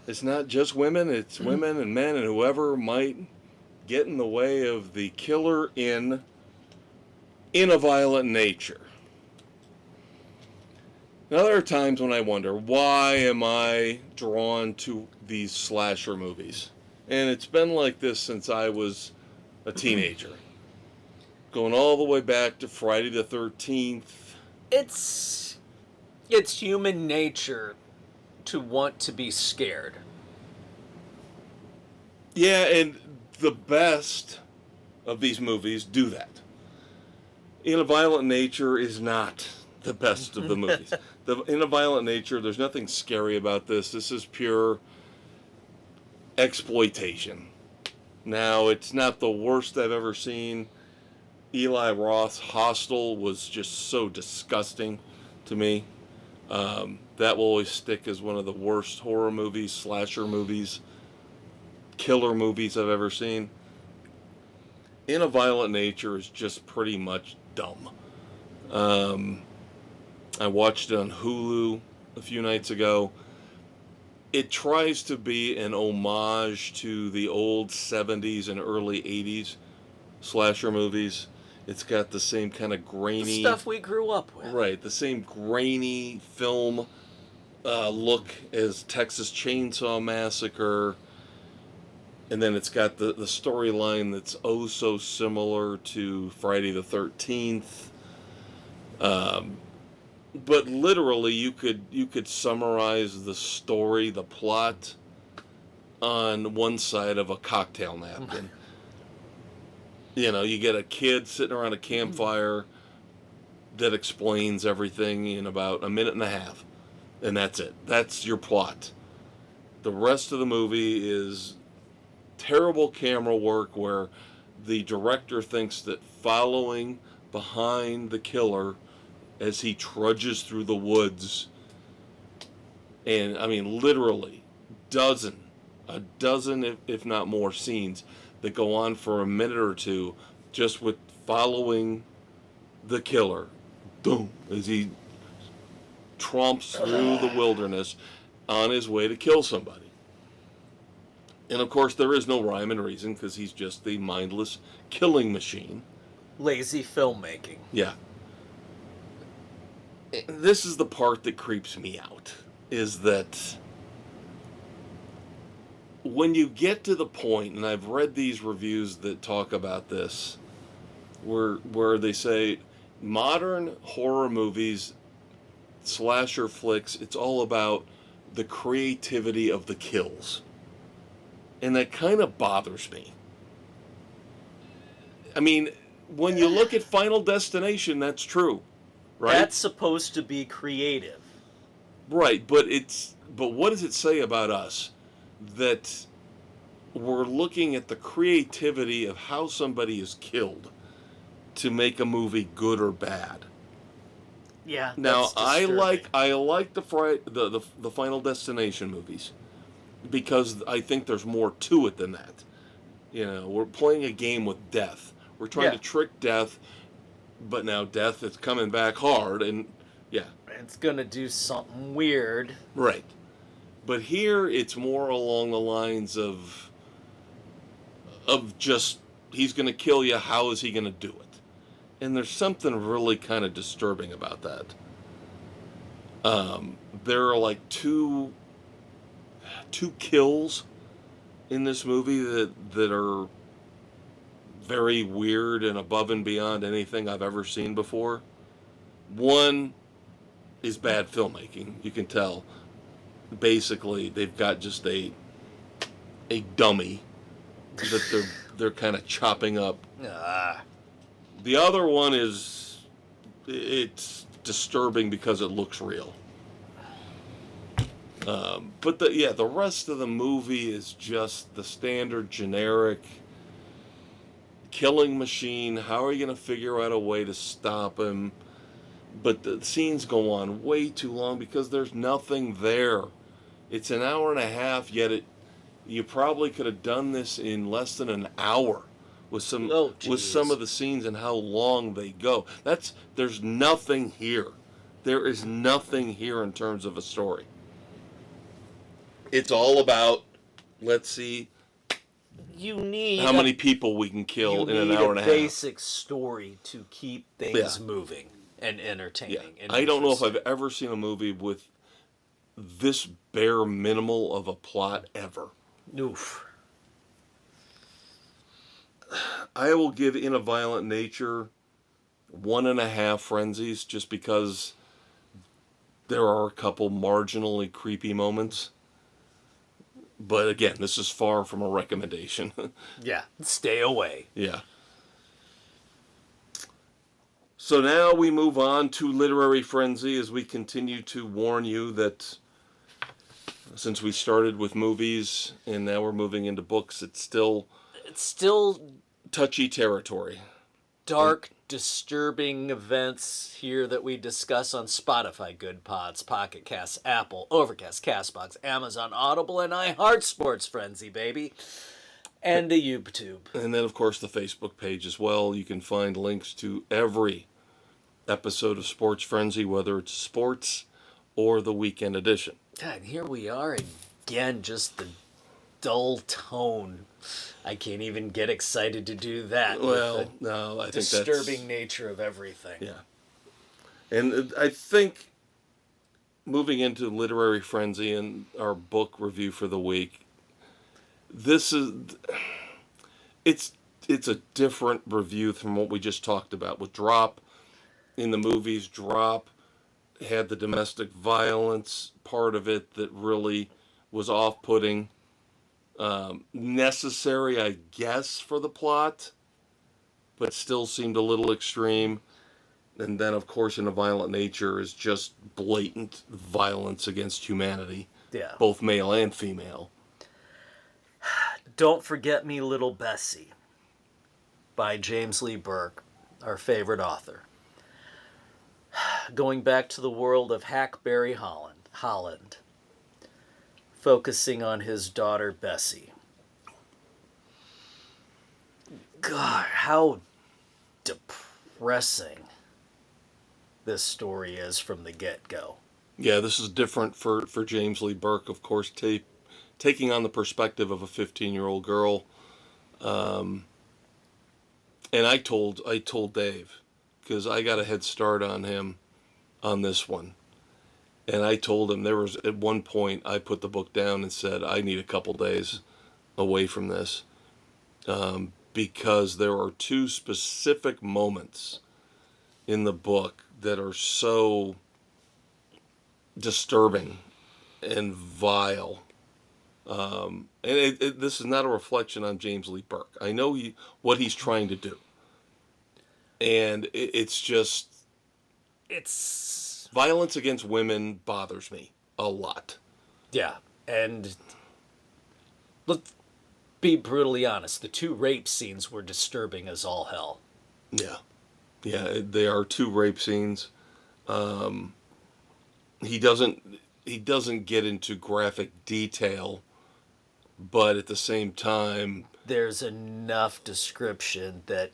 It's not just women, it's women and men and whoever might get in the way of the killer in a violent nature. Now, there are times when I wonder, why am I drawn to these slasher movies? And it's been like this since I was a teenager. Going all the way back to Friday the 13th. It's human nature to want to be scared. Yeah, and the best of these movies do that. In a Violent Nature is not the best of the movies. In a Violent Nature, there's nothing scary about this. This is pure exploitation. Now, it's not the worst I've ever seen. Eli Roth's Hostel was just so disgusting to me. That will always stick as one of the worst horror movies, slasher movies, killer movies I've ever seen. In a Violent Nature is just pretty much dumb. I watched it on Hulu a few nights ago. It tries to be an homage to the old 70s and early 80s slasher movies. It's got the same kind of grainy... The stuff we grew up with. Right, the same grainy film look as Texas Chainsaw Massacre. And then it's got the storyline that's oh so similar to Friday the 13th. But literally, you could summarize the story, the plot, on one side of a cocktail napkin. You know, you get a kid sitting around a campfire that explains everything in about a minute and a half. And that's it. That's your plot. The rest of the movie is terrible camera work where the director thinks that following behind the killer as he trudges through the woods, and I mean literally a dozen if not more scenes that go on for a minute or two just with following the killer, boom, as he tromps through the wilderness on his way to kill somebody. And of course there is no rhyme and reason because he's just the mindless killing machine. Lazy filmmaking. Yeah. This is the part that creeps me out, is that when you get to the point, and I've read these reviews that talk about this, where they say modern horror movies, slasher flicks, it's all about the creativity of the kills. And that kind of bothers me. I mean, when you look at Final Destination, that's true. Right? That's supposed to be creative. Right, but what does it say about us that we're looking at the creativity of how somebody is killed to make a movie good or bad? Yeah. Now that's disturbing. I like the Final Destination movies. because I think there's more to it than that. We're playing a game with death. We're trying to trick death, but now death is coming back hard, and yeah. It's gonna do something weird. Right. But here it's more along the lines of just, he's going to kill you, how is he going to do it? And there's something really kind of disturbing about that. There are like two kills in this movie that are very weird and above and beyond anything I've ever seen before. One is bad filmmaking, you can tell. Basically, they've got just a dummy that they're kind of chopping up. The other one it's disturbing because it looks real. But the rest of the movie is just the standard generic killing machine. How are you going to figure out a way to stop him? But the scenes go on way too long because there's nothing there. It's an hour and a half, yet you probably could have done this in less than an hour with some of the scenes and how long they go. There's nothing here. There is nothing here in terms of a story. It's all about, let's see how many people we can kill in an hour and a half. You need a basic story to keep things moving and entertaining. Yeah. I don't know if I've ever seen a movie with this bare minimal of a plot ever. Oof. I will give In a Violent Nature 1.5 frenzies just because there are a couple marginally creepy moments. But again, this is far from a recommendation. Yeah, stay away. Yeah. So now we move on to Literary Frenzy as we continue to warn you that since we started with movies and now we're moving into books, it's still touchy territory. Dark, disturbing events here that we discuss on Spotify, Good Pods, Pocket Casts, Apple, Overcast, Castbox, Amazon, Audible, and iHeart Sports Frenzy, baby. And the YouTube. And then, of course, the Facebook page as well. You can find links to every episode of Sports Frenzy, whether it's sports or the weekend edition. God, here we are again, just the dull tone. I can't even get excited to do that. Well, no, I think that's disturbing nature of everything. Yeah. And I think moving into Literary Frenzy and our book review for the week, it's a different review from what we just talked about. With Drop in the movies, Drop had the domestic violence part of it that really was off-putting. Necessary, I guess, for the plot, but still seemed a little extreme. And then, of course, In a Violent Nature is just blatant violence against humanity. Yeah. Both male and female. Don't Forget Me, Little Bessie by James Lee Burke, our favorite author. Going back to the world of Hackberry Holland, focusing on his daughter Bessie. God, how depressing this story is from the get-go. Yeah, this is different for James Lee Burke, of course, taking on the perspective of a 15-year-old girl. And I told Dave, because I got a head start on him on this one. And I told him, there was at one point I put the book down and said, I need a couple days away from this. Because there are two specific moments in the book that are so disturbing and vile. And this is not a reflection on James Lee Burke. I know what he's trying to do. And it's violence against women bothers me a lot. Yeah, and let's be brutally honest. The two rape scenes were disturbing as all hell. Yeah. Yeah, they are two rape scenes. He doesn't get into graphic detail but at the same time, There's enough description that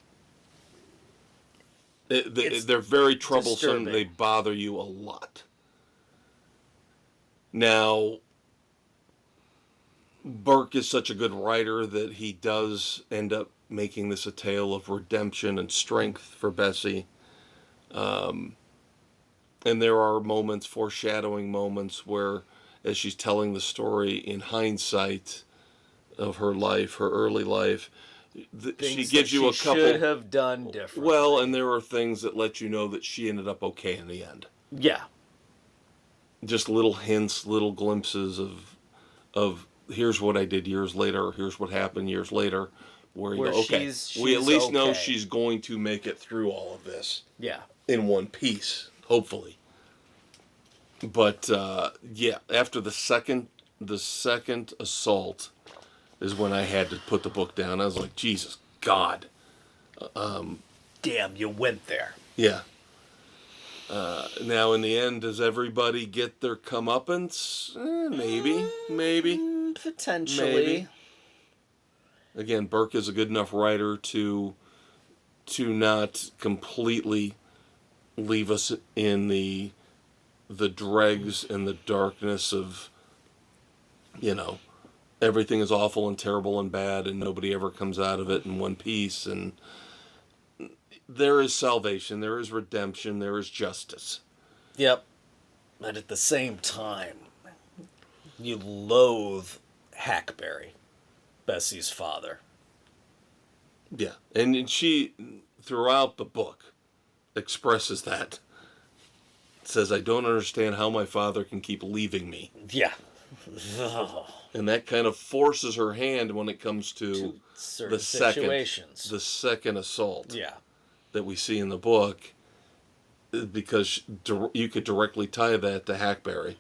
it's they're very troublesome. disturbing. They bother you a lot. Now, Burke is such a good writer that he does end up making this a tale of redemption and strength for Bessie. And there are moments, foreshadowing moments, where, as she's telling the story in hindsight of her life, her early life, she gives you a couple. Should have done differently. Well, and there are things that let you know that she ended up okay in the end. Yeah. Just little hints, little glimpses of here's what I did years later, here's what happened years later, where you Where go, okay, she's we at least know okay. she's going to make it through all of this Yeah. in one piece, hopefully. But yeah, after the second assault is when I had to put the book down. I was like, Jesus God. Damn, you went there. Yeah. Now, in the end, does everybody get their comeuppance? Maybe. Potentially. Maybe. Again, Burke is a good enough writer to not completely leave us in the dregs and the darkness of, everything is awful and terrible and bad and nobody ever comes out of it in one piece. And there is salvation, there is redemption, there is justice. Yep. But at the same time, you loathe Hackberry, Bessie's father. Yeah. And she, throughout the book, expresses that. Says, I don't understand how my father can keep leaving me. Yeah. And that kind of forces her hand when it comes to certain the situations. the second assault. Yeah. That we see in the book, because you could directly tie that to Hackberry,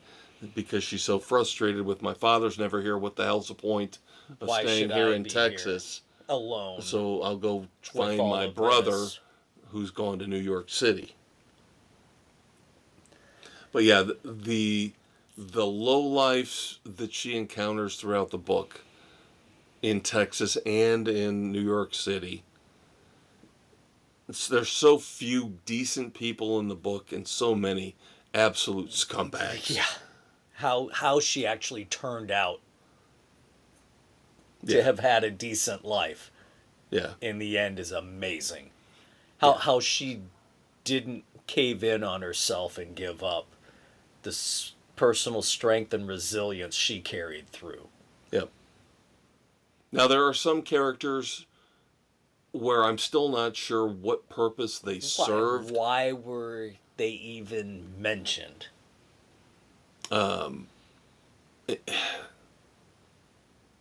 because she's so frustrated with my father's never here. What the hell's the point of Why staying should here I in be Texas? Here alone. So I'll go find all my of brother this. who's gone to New York City. But yeah, the low lifes that she encounters throughout the book in Texas and in New York City. There's so few decent people in the book and so many absolute scumbags. Yeah. How she actually turned out to Yeah. have had a decent life Yeah. in the end is amazing. How she didn't cave in on herself and give up. The personal strength and resilience she carried through. Yep. Now there are some characters where I'm still not sure what purpose they served. Why were they even mentioned?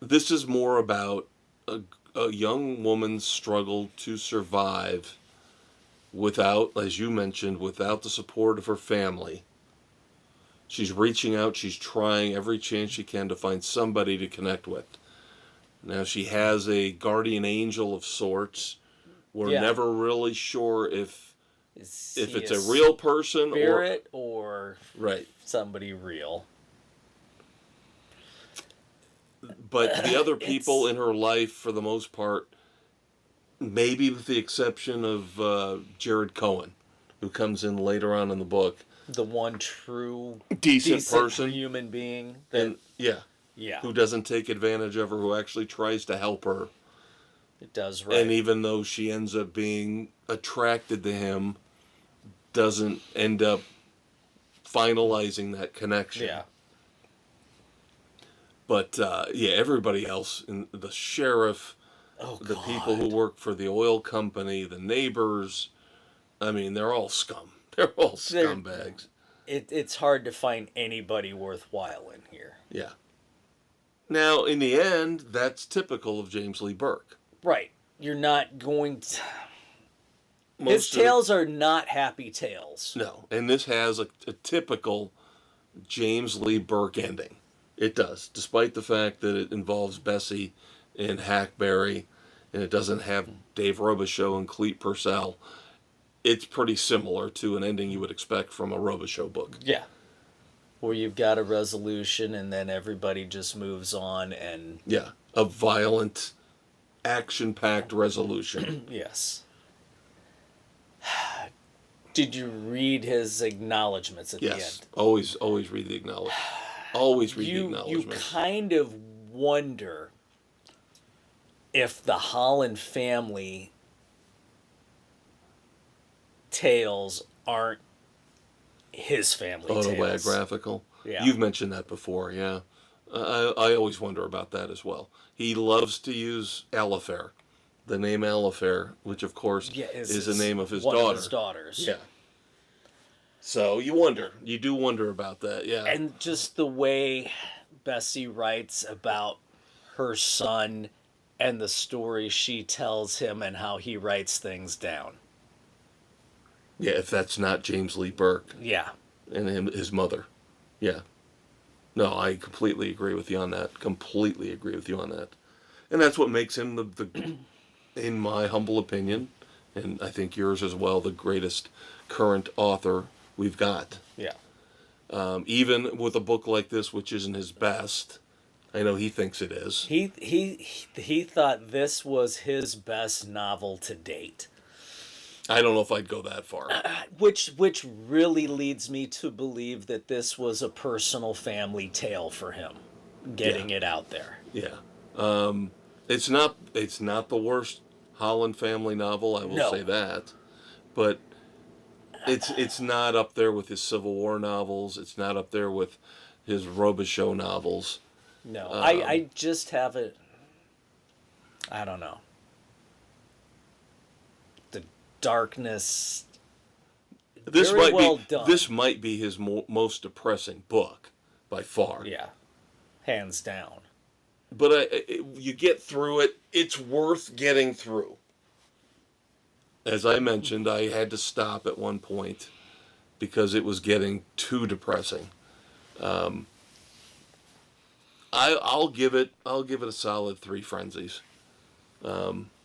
This is more about a young woman's struggle to survive without, as you mentioned, without the support of her family. She's reaching out, she's trying every chance she can to find somebody to connect with. Now she has a guardian angel of sorts. We're never really sure if it's a real person spirit or right. somebody real. But the other people in her life, for the most part, maybe with the exception of Jared Cohen, who comes in later on in the book, The one true decent person, human being, and yeah, who doesn't take advantage of her, who actually tries to help her. It does, right? And even though she ends up being attracted to him, doesn't end up finalizing that connection. Yeah. But everybody else, the sheriff, the people who work for the oil company, the neighbors, I mean, they're all scum. They're all scumbags. It's hard to find anybody worthwhile in here. Yeah. Now, in the end, that's typical of James Lee Burke. Right. You're not going to... His tales are not happy tales. No. And this has a typical James Lee Burke ending. It does. Despite the fact that it involves Bessie and Hackberry, and it doesn't have Dave Robichaux and Cleet Purcell, it's pretty similar to an ending you would expect from a Robichaux book. Yeah. where you've got a resolution and then everybody just moves on and Yeah, a violent, action-packed resolution. yes. Did you read his acknowledgments at the Yes, end? always read the acknowledgement. Always read the You acknowledgments. kind of wonder if the Holland family tales aren't his family tales. Autobiographical. Yeah. You've mentioned that before, yeah. I always wonder about that as well. He loves to use Alifair, the name Alifair, which of course is the name of his one daughter. Of his daughters. Yeah. So you do wonder about that, yeah. And just the way Bessie writes about her son and the story she tells him and how he writes things down. Yeah, if that's not James Lee Burke Yeah. and his mother. Yeah. No, I completely agree with you on that. Completely agree with you on that. And that's what makes him the in my humble opinion, and I think yours as well, the greatest current author we've got. Yeah. Even with a book like this, which isn't his best, I know he thinks it is. He thought this was his best novel to date. I don't know if I'd go that far. Which really leads me to believe that this was a personal family tale for him, getting it out there. Yeah. It's not the worst Holland family novel, I will say that. But it's not up there with his Civil War novels. It's not up there with his Robichaux novels. No, I just haven't. I don't know. The darkness. This very might well be done. this might be his most depressing book by far. Yeah, hands down. But you get through it. It's worth getting through. As I mentioned, I had to stop at one point because it was getting too depressing. I'll give it a solid 3 frenzies.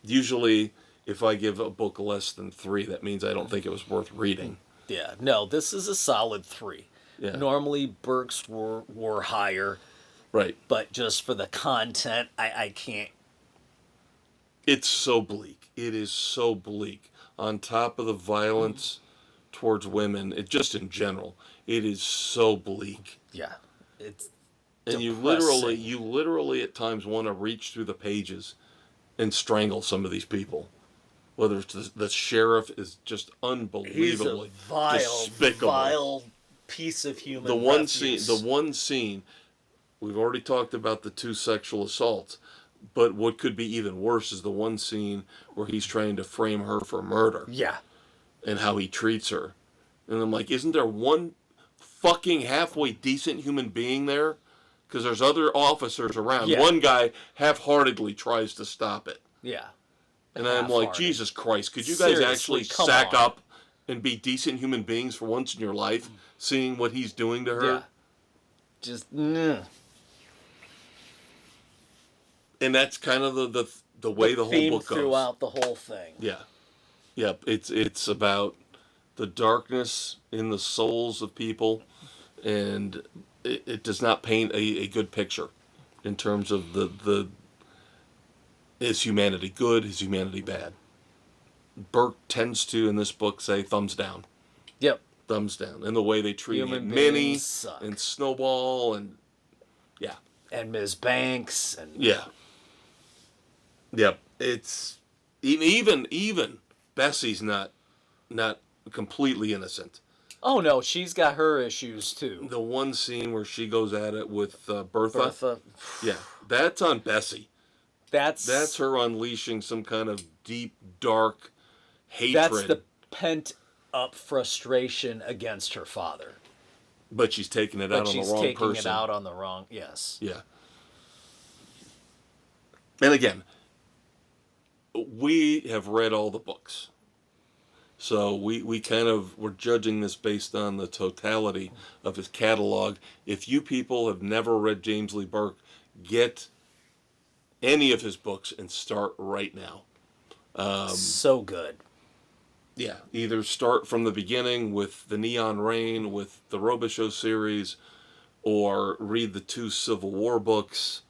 Usually, if I give a book less than 3, that means I don't think it was worth reading. Yeah, no, this is a solid 3. Yeah. Normally, Burke's were higher, Right. but just for the content, I can't. It's so bleak. It is so bleak. On top of the violence towards women, it just in general, it is so bleak. Yeah, it's. And depressing. you literally at times want to reach through the pages and strangle some of these people. Whether it's the sheriff is just unbelievably He's a vile, despicable. vile piece of human. The one refuse. scene, we've already talked about the 2 sexual assaults, but what could be even worse is the one scene where he's trying to frame her for murder. Yeah. And how he treats her. And I'm like, isn't there one fucking halfway decent human being there? Because there's other officers around. Yeah. One guy half-heartedly tries to stop it. Yeah. And I'm like, Jesus Christ, could you guys Seriously, actually come sack on. up and be decent human beings for once in your life, seeing what he's doing to her? Yeah. Just. Nah. And that's kind of the way the whole theme book goes. throughout the whole thing. Yeah. Yep. It's about the darkness in the souls of people, and it does not paint a good picture in terms of the is humanity good, is humanity bad. Burke tends to, in this book, say thumbs down. Yep. Thumbs down. And the way they treat Human Minnie beings suck. and Snowball and yeah. And Ms. Banks and. Yeah. Yep. It's even Bessie's not completely innocent. Oh no, she's got her issues too. The one scene where she goes at it with Bertha. Bertha. Yeah, that's on Bessie. That's her unleashing some kind of deep, dark hatred. That's the pent up frustration against her father. But she's taking it out on the wrong person. But she's taking it out on the wrong. Yes. Yeah. And again, we have read all the books. So we're judging this based on the totality of his catalog. If you people have never read James Lee Burke, get any of his books and start right now. So good. Yeah, either start from the beginning with the Neon Rain, with the Robichaux series, or read the 2 Civil War books,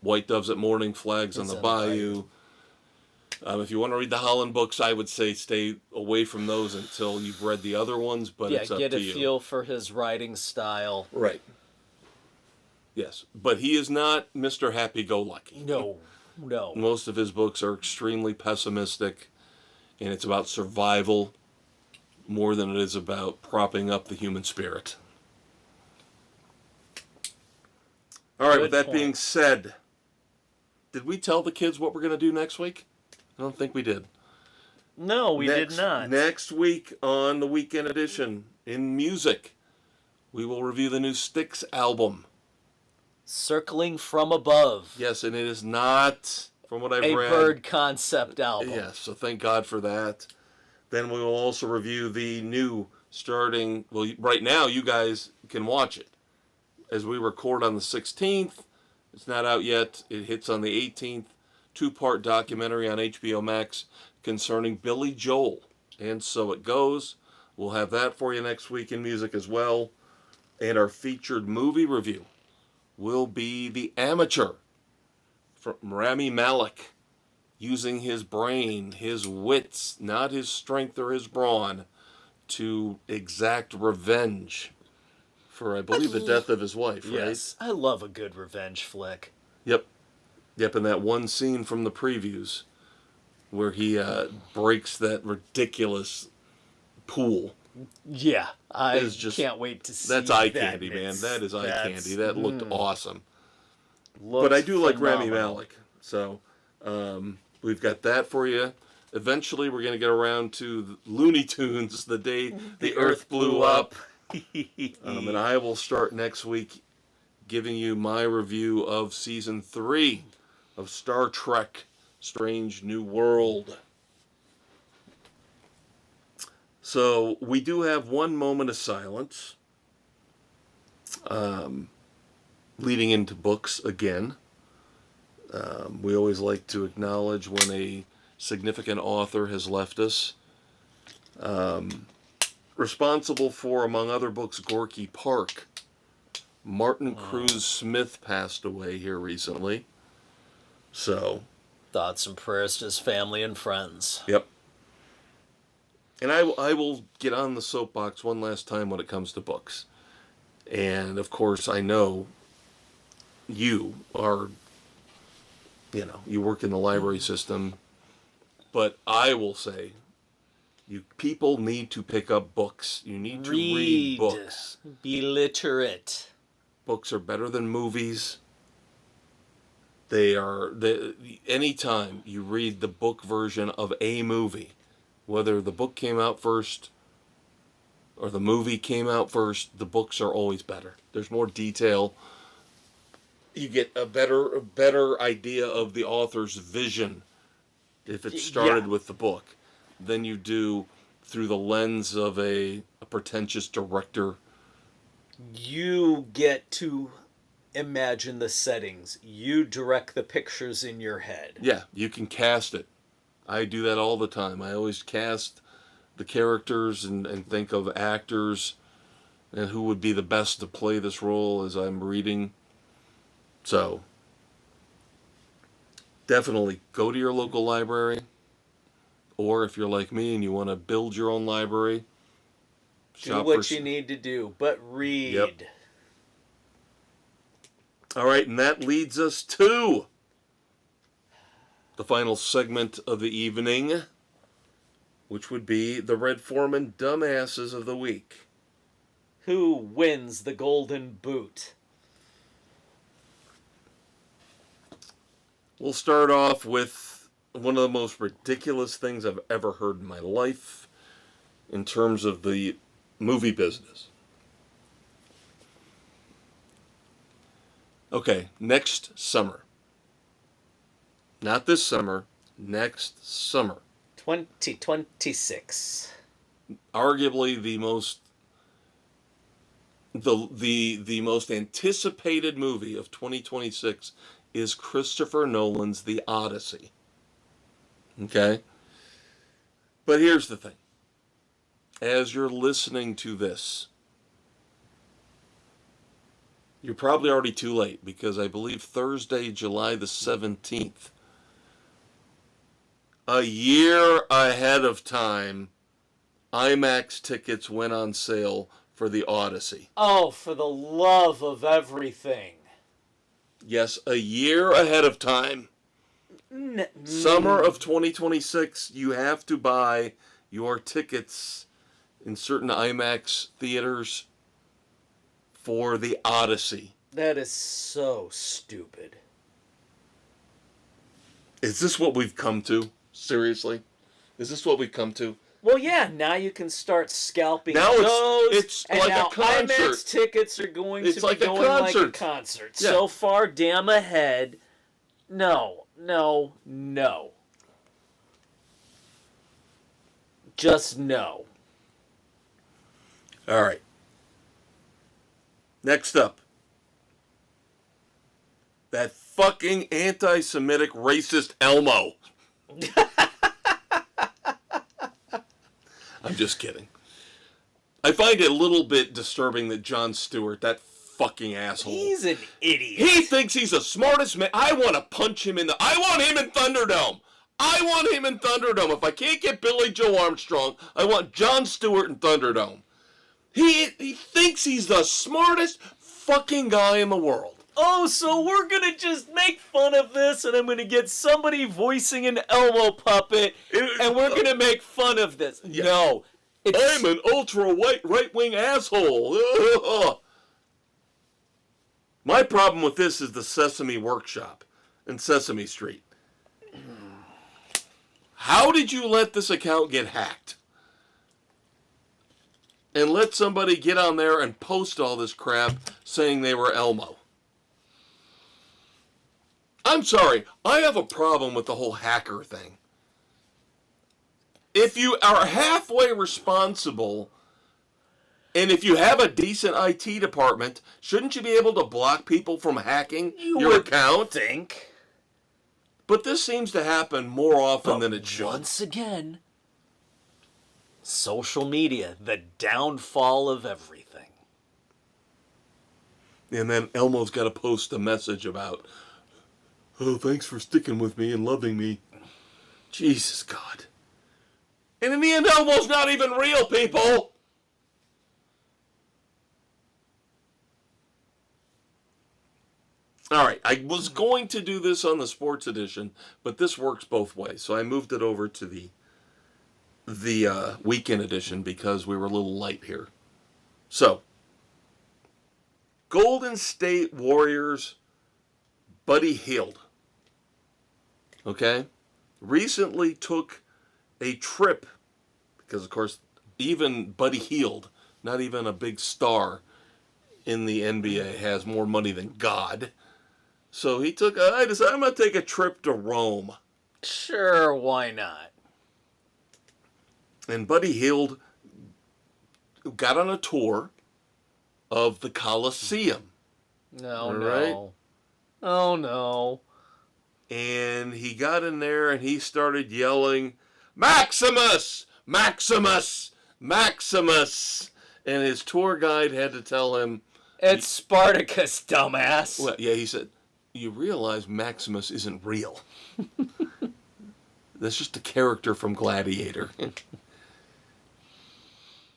White Doves at Morning, Flags on the Bayou. If you want to read the Holland books, I would say stay away from those until you've read the other ones, but it's up to you. Yeah, get a feel for his writing style. Right. Yes, but he is not Mr. Happy-Go-Lucky. No. Most of his books are extremely pessimistic, and it's about survival more than it is about propping up the human spirit. All right, with that being said, did we tell the kids what we're going to do next week? I don't think we did. No, we did not. Next week on the Weekend Edition, in music, we will review the new Styx album. Circling from Above. Yes, and it is not, from what I've read, a Bird concept album. Yes, so thank God for that. Then we will also review the new starting, well, right now you guys can watch it. As we record on the 16th, it's not out yet. It hits on the 18th. 2-part documentary on HBO Max concerning Billy Joel. And So It Goes. We'll have that for you next week in music as well. And our featured movie review will be The Amateur from Rami Malek, using his brain, his wits, not his strength or his brawn, to exact revenge for, I believe, the death of his wife, right? Yes, I love a good revenge flick. Yep, and that one scene from the previews where he breaks that ridiculous pool. Yeah, I can't wait to see that. That's eye candy, man. That is eye candy. That looked awesome. But I do like Rami Malek, so we've got that for you. Eventually, we're going to get around to Looney Tunes, the day the Earth blew up. And I will start next week giving you my review of Season 3 of Star Trek Strange New World. So we do have one moment of silence leading into books again. We always like to acknowledge when a significant author has left us. Responsible for, among other books, Gorky Park, Martin Cruz Smith passed away here recently. So, thoughts and prayers to his family and friends. Yep. And I will get on the soapbox one last time when it comes to books. And, of course, I know you are, you work in the library system. But I will say, you people need to pick up books. You need to read books. Be literate. Books are better than movies. Anytime you read the book version of a movie, whether the book came out first or the movie came out first, the books are always better. There's more detail. You get a better idea of the author's vision if it started with the book than you do through the lens of a pretentious director. You get to imagine the settings. You direct the pictures in your head. Yeah, you can cast it. I do that all the time. I always cast the characters and think of actors and who would be the best to play this role as I'm reading. So, definitely go to your local library. Or if you're like me and you want to build your own library, do what you need to do, but read. Yep. All right, and that leads us to the final segment of the evening, which would be the Red Foreman Dumbasses of the Week. Who wins the Golden Boot? We'll start off with one of the most ridiculous things I've ever heard in my life in terms of the movie business. Okay, next summer. Not this summer, next summer. 2026. Arguably the most anticipated movie of 2026 is Christopher Nolan's The Odyssey. Okay? But here's the thing. As you're listening to this, You're probably already too late because I believe Thursday, July the 17th, a year ahead of time, IMAX tickets went on sale for the Odyssey. Oh, for the love of everything. Yes, a year ahead of time. Summer of 2026, you have to buy your tickets in certain IMAX theaters for the Odyssey. That is so stupid. Is this what we've come to? Seriously? Is this what we've come to? Well, yeah, now you can start scalping Now those. it's and like now a concert. IMAX tickets are going to be like going like a concert. Yeah. So far, damn ahead. No. Just no. All right. Next up. That fucking anti-Semitic racist Elmo. I'm just kidding. I find it a little bit disturbing that Jon Stewart, that fucking asshole. He's an idiot. He thinks he's the smartest man. I want to punch him in the... I want him in Thunderdome. I want him in Thunderdome. If I can't get Billy Joe Armstrong, I want Jon Stewart in Thunderdome. He thinks he's the smartest fucking guy in the world. Oh, so we're gonna just make fun of this, and I'm gonna get somebody voicing an Elmo puppet, and we're gonna make fun of this. Yeah. No. I'm an ultra-white right-wing asshole. My problem with this is the Sesame Workshop and Sesame Street. How did you let this account get hacked? And let somebody get on there and post all this crap saying they were Elmo? I'm sorry, I have a problem with the whole hacker thing. If you are halfway responsible, and if you have a decent IT department, shouldn't you be able to block people from hacking your account? Think. But this seems to happen more often than it should. Once again, social media, the downfall of everything. And then Elmo's got to post a message about, oh, thanks for sticking with me and loving me. Jesus, God. And in the end, Elmo's not even real, people. All right, I was going to do this on the sports edition, but this works both ways. So I moved it over to the weekend edition because we were a little light here. So, Golden State Warriors Buddy Hield, okay, recently took a trip, because of course, even Buddy Hield, not even a big star in the NBA, has more money than God. So he took, I decided I'm going to take a trip to Rome. Sure, why not? And Buddy Hield got on a tour of the Colosseum. No, right? no. Oh, no. And he got in there and he started yelling, Maximus! Maximus! Maximus! And his tour guide had to tell him, It's Spartacus, dumbass. well, yeah, he said, you realize Maximus isn't real. That's just a character from Gladiator.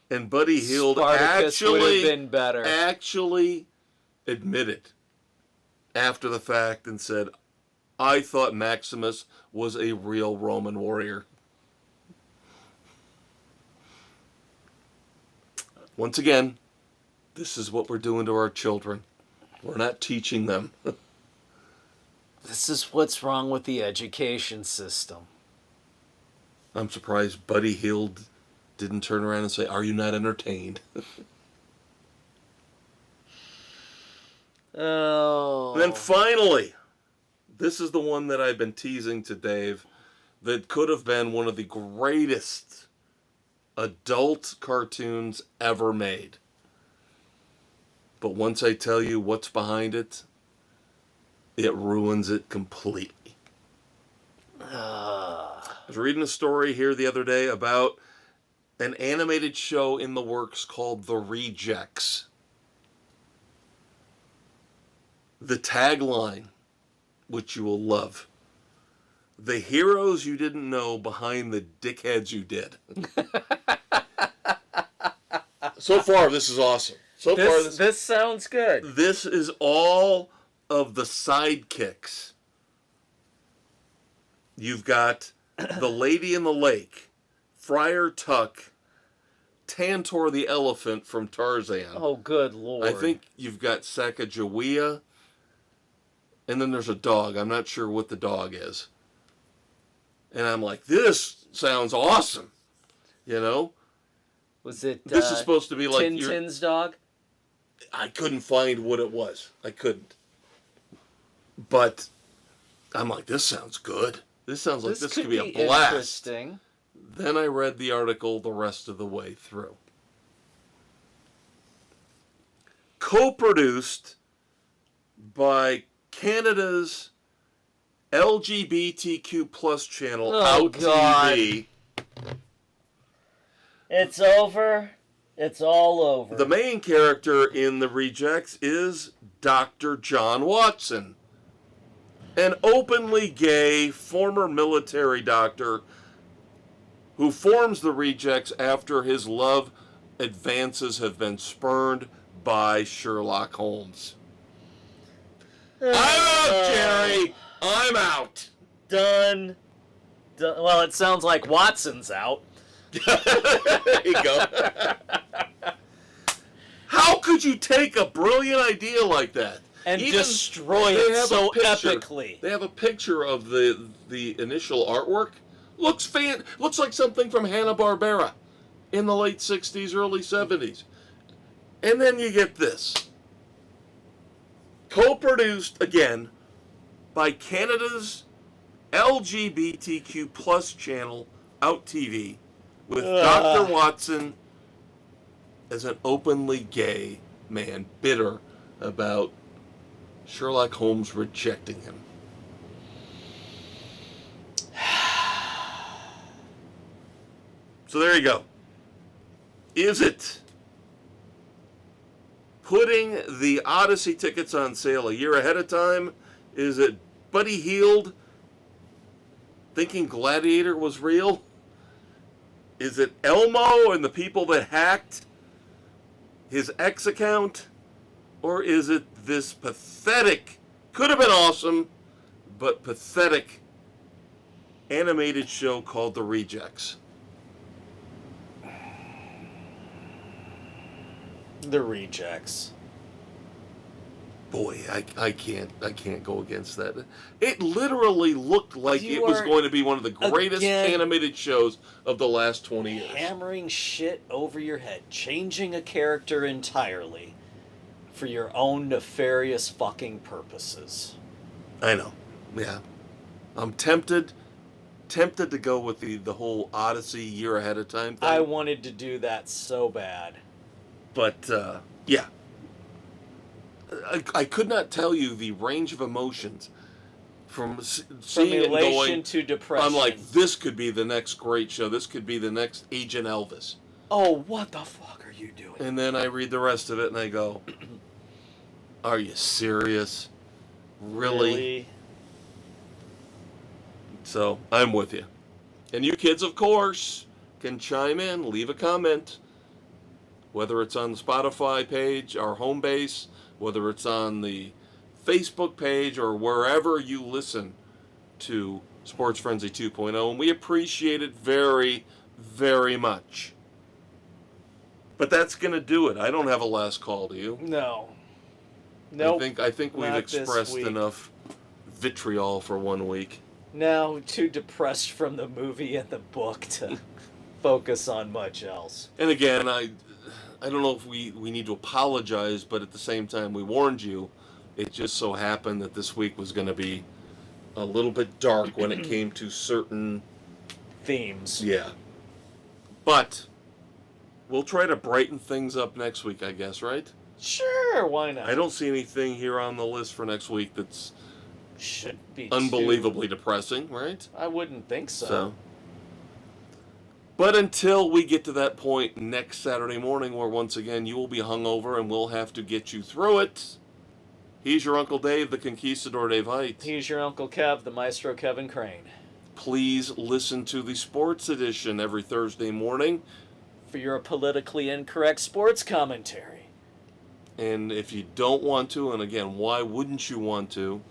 And Buddy Hield Spartacus would have been better. actually admitted after the fact and said, I thought Maximus was a real Roman warrior. Once again, this is what we're doing to our children. We're not teaching them. This is what's wrong with the education system. I'm surprised Buddy Hield didn't turn around and say, are you not entertained? Oh. And then finally, this is the one that I've been teasing to Dave, that could have been one of the greatest adult cartoons ever made. But once I tell you what's behind it, it ruins it completely. I was reading a story here the other day about an animated show in the works called The Rejects. the tagline, which you will love. The heroes you didn't know behind the dickheads you did. So far, this is awesome. This sounds good. This is all of the sidekicks. You've got the Lady in the Lake, Friar Tuck, Tantor the elephant from Tarzan. Oh, good lord. I think you've got Sacagawea, and then there's a dog. I'm not sure what the dog is. And I'm like, this sounds awesome. You know? Was it this is supposed to be like Tintin's dog? I couldn't find what it was. I couldn't. But I'm like, this sounds good. This sounds like this could be a blast. Interesting. Then I read the article the rest of the way through. Co-produced by Canada's LGBTQ plus channel, Out TV. It's over. It's all over. The main character in The Rejects is Dr. John Watson, an openly gay former military doctor who forms The Rejects after his love advances have been spurned by Sherlock Holmes. I'm out, Jerry! I'm out! Done. Well, it sounds like Watson's out. There you go. How could you take a brilliant idea like that and destroy it so epically? They have a picture of the initial artwork. Looks like something from Hanna-Barbera in the late 60s, early 70s. And then you get this. Co-produced, again, by Canada's LGBTQ plus channel, Out TV, with Dr. Watson as an openly gay man, bitter about Sherlock Holmes rejecting him. So there you go. Is it putting the Odyssey tickets on sale a year ahead of time? Is it Buddy Heald thinking Gladiator was real? Is it Elmo and the people that hacked his X account? Or is it this pathetic, could have been awesome, but pathetic animated show called The Rejects? The Rejects. Boy, I can't go against that. It literally looked like it was going to be one of the greatest animated shows of the last 20 years. Hammering shit over your head, changing a character entirely for your own nefarious fucking purposes. I know. Yeah. I'm tempted to go with the whole Odyssey year ahead of time thing. I wanted to do that so bad. But, yeah. I could not tell you the range of emotions from seeing it going to depression. I'm like, this could be the next great show. This could be the next Agent Elvis. Oh, what the fuck are you doing? And then I read the rest of it and I go, are you serious? Really? So, I'm with you. And you kids, of course, can chime in, leave a comment. Whether it's on the Spotify page, our home base, whether it's on the Facebook page, or wherever you listen to Sports Frenzy 2.0. And we appreciate it very, very much. But that's going to do it. I don't have a last call, do you? No. Nope. I think we've expressed enough vitriol for 1 week. Now, too depressed from the movie and the book to focus on much else. And again, I don't know if we need to apologize, but at the same time, we warned you. It just so happened that this week was going to be a little bit dark when it came to certain themes. Yeah. But we'll try to brighten things up next week, I guess, right? Sure, why not? I don't see anything here on the list for next week that's should be unbelievably depressing, right? I wouldn't think so. But until we get to that point next Saturday morning where once again you will be hungover and we'll have to get you through it, He's your Uncle Dave, the Conquistador Dave Heights. He's your Uncle Kev, the Maestro Kevin Crane. Please listen to the Sports Edition every Thursday morning. For your politically incorrect sports commentary. And if you don't want to, and again, why wouldn't you want to,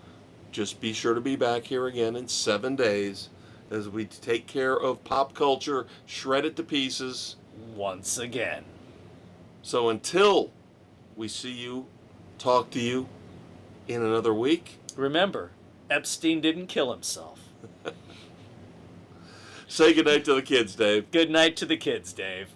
just be sure to be back here again in 7 days as we take care of pop culture, shred it to pieces. Once again. So until we see you, talk to you in another week. Remember, Epstein didn't kill himself. Say goodnight to the kids, Dave. Good night to the kids, Dave.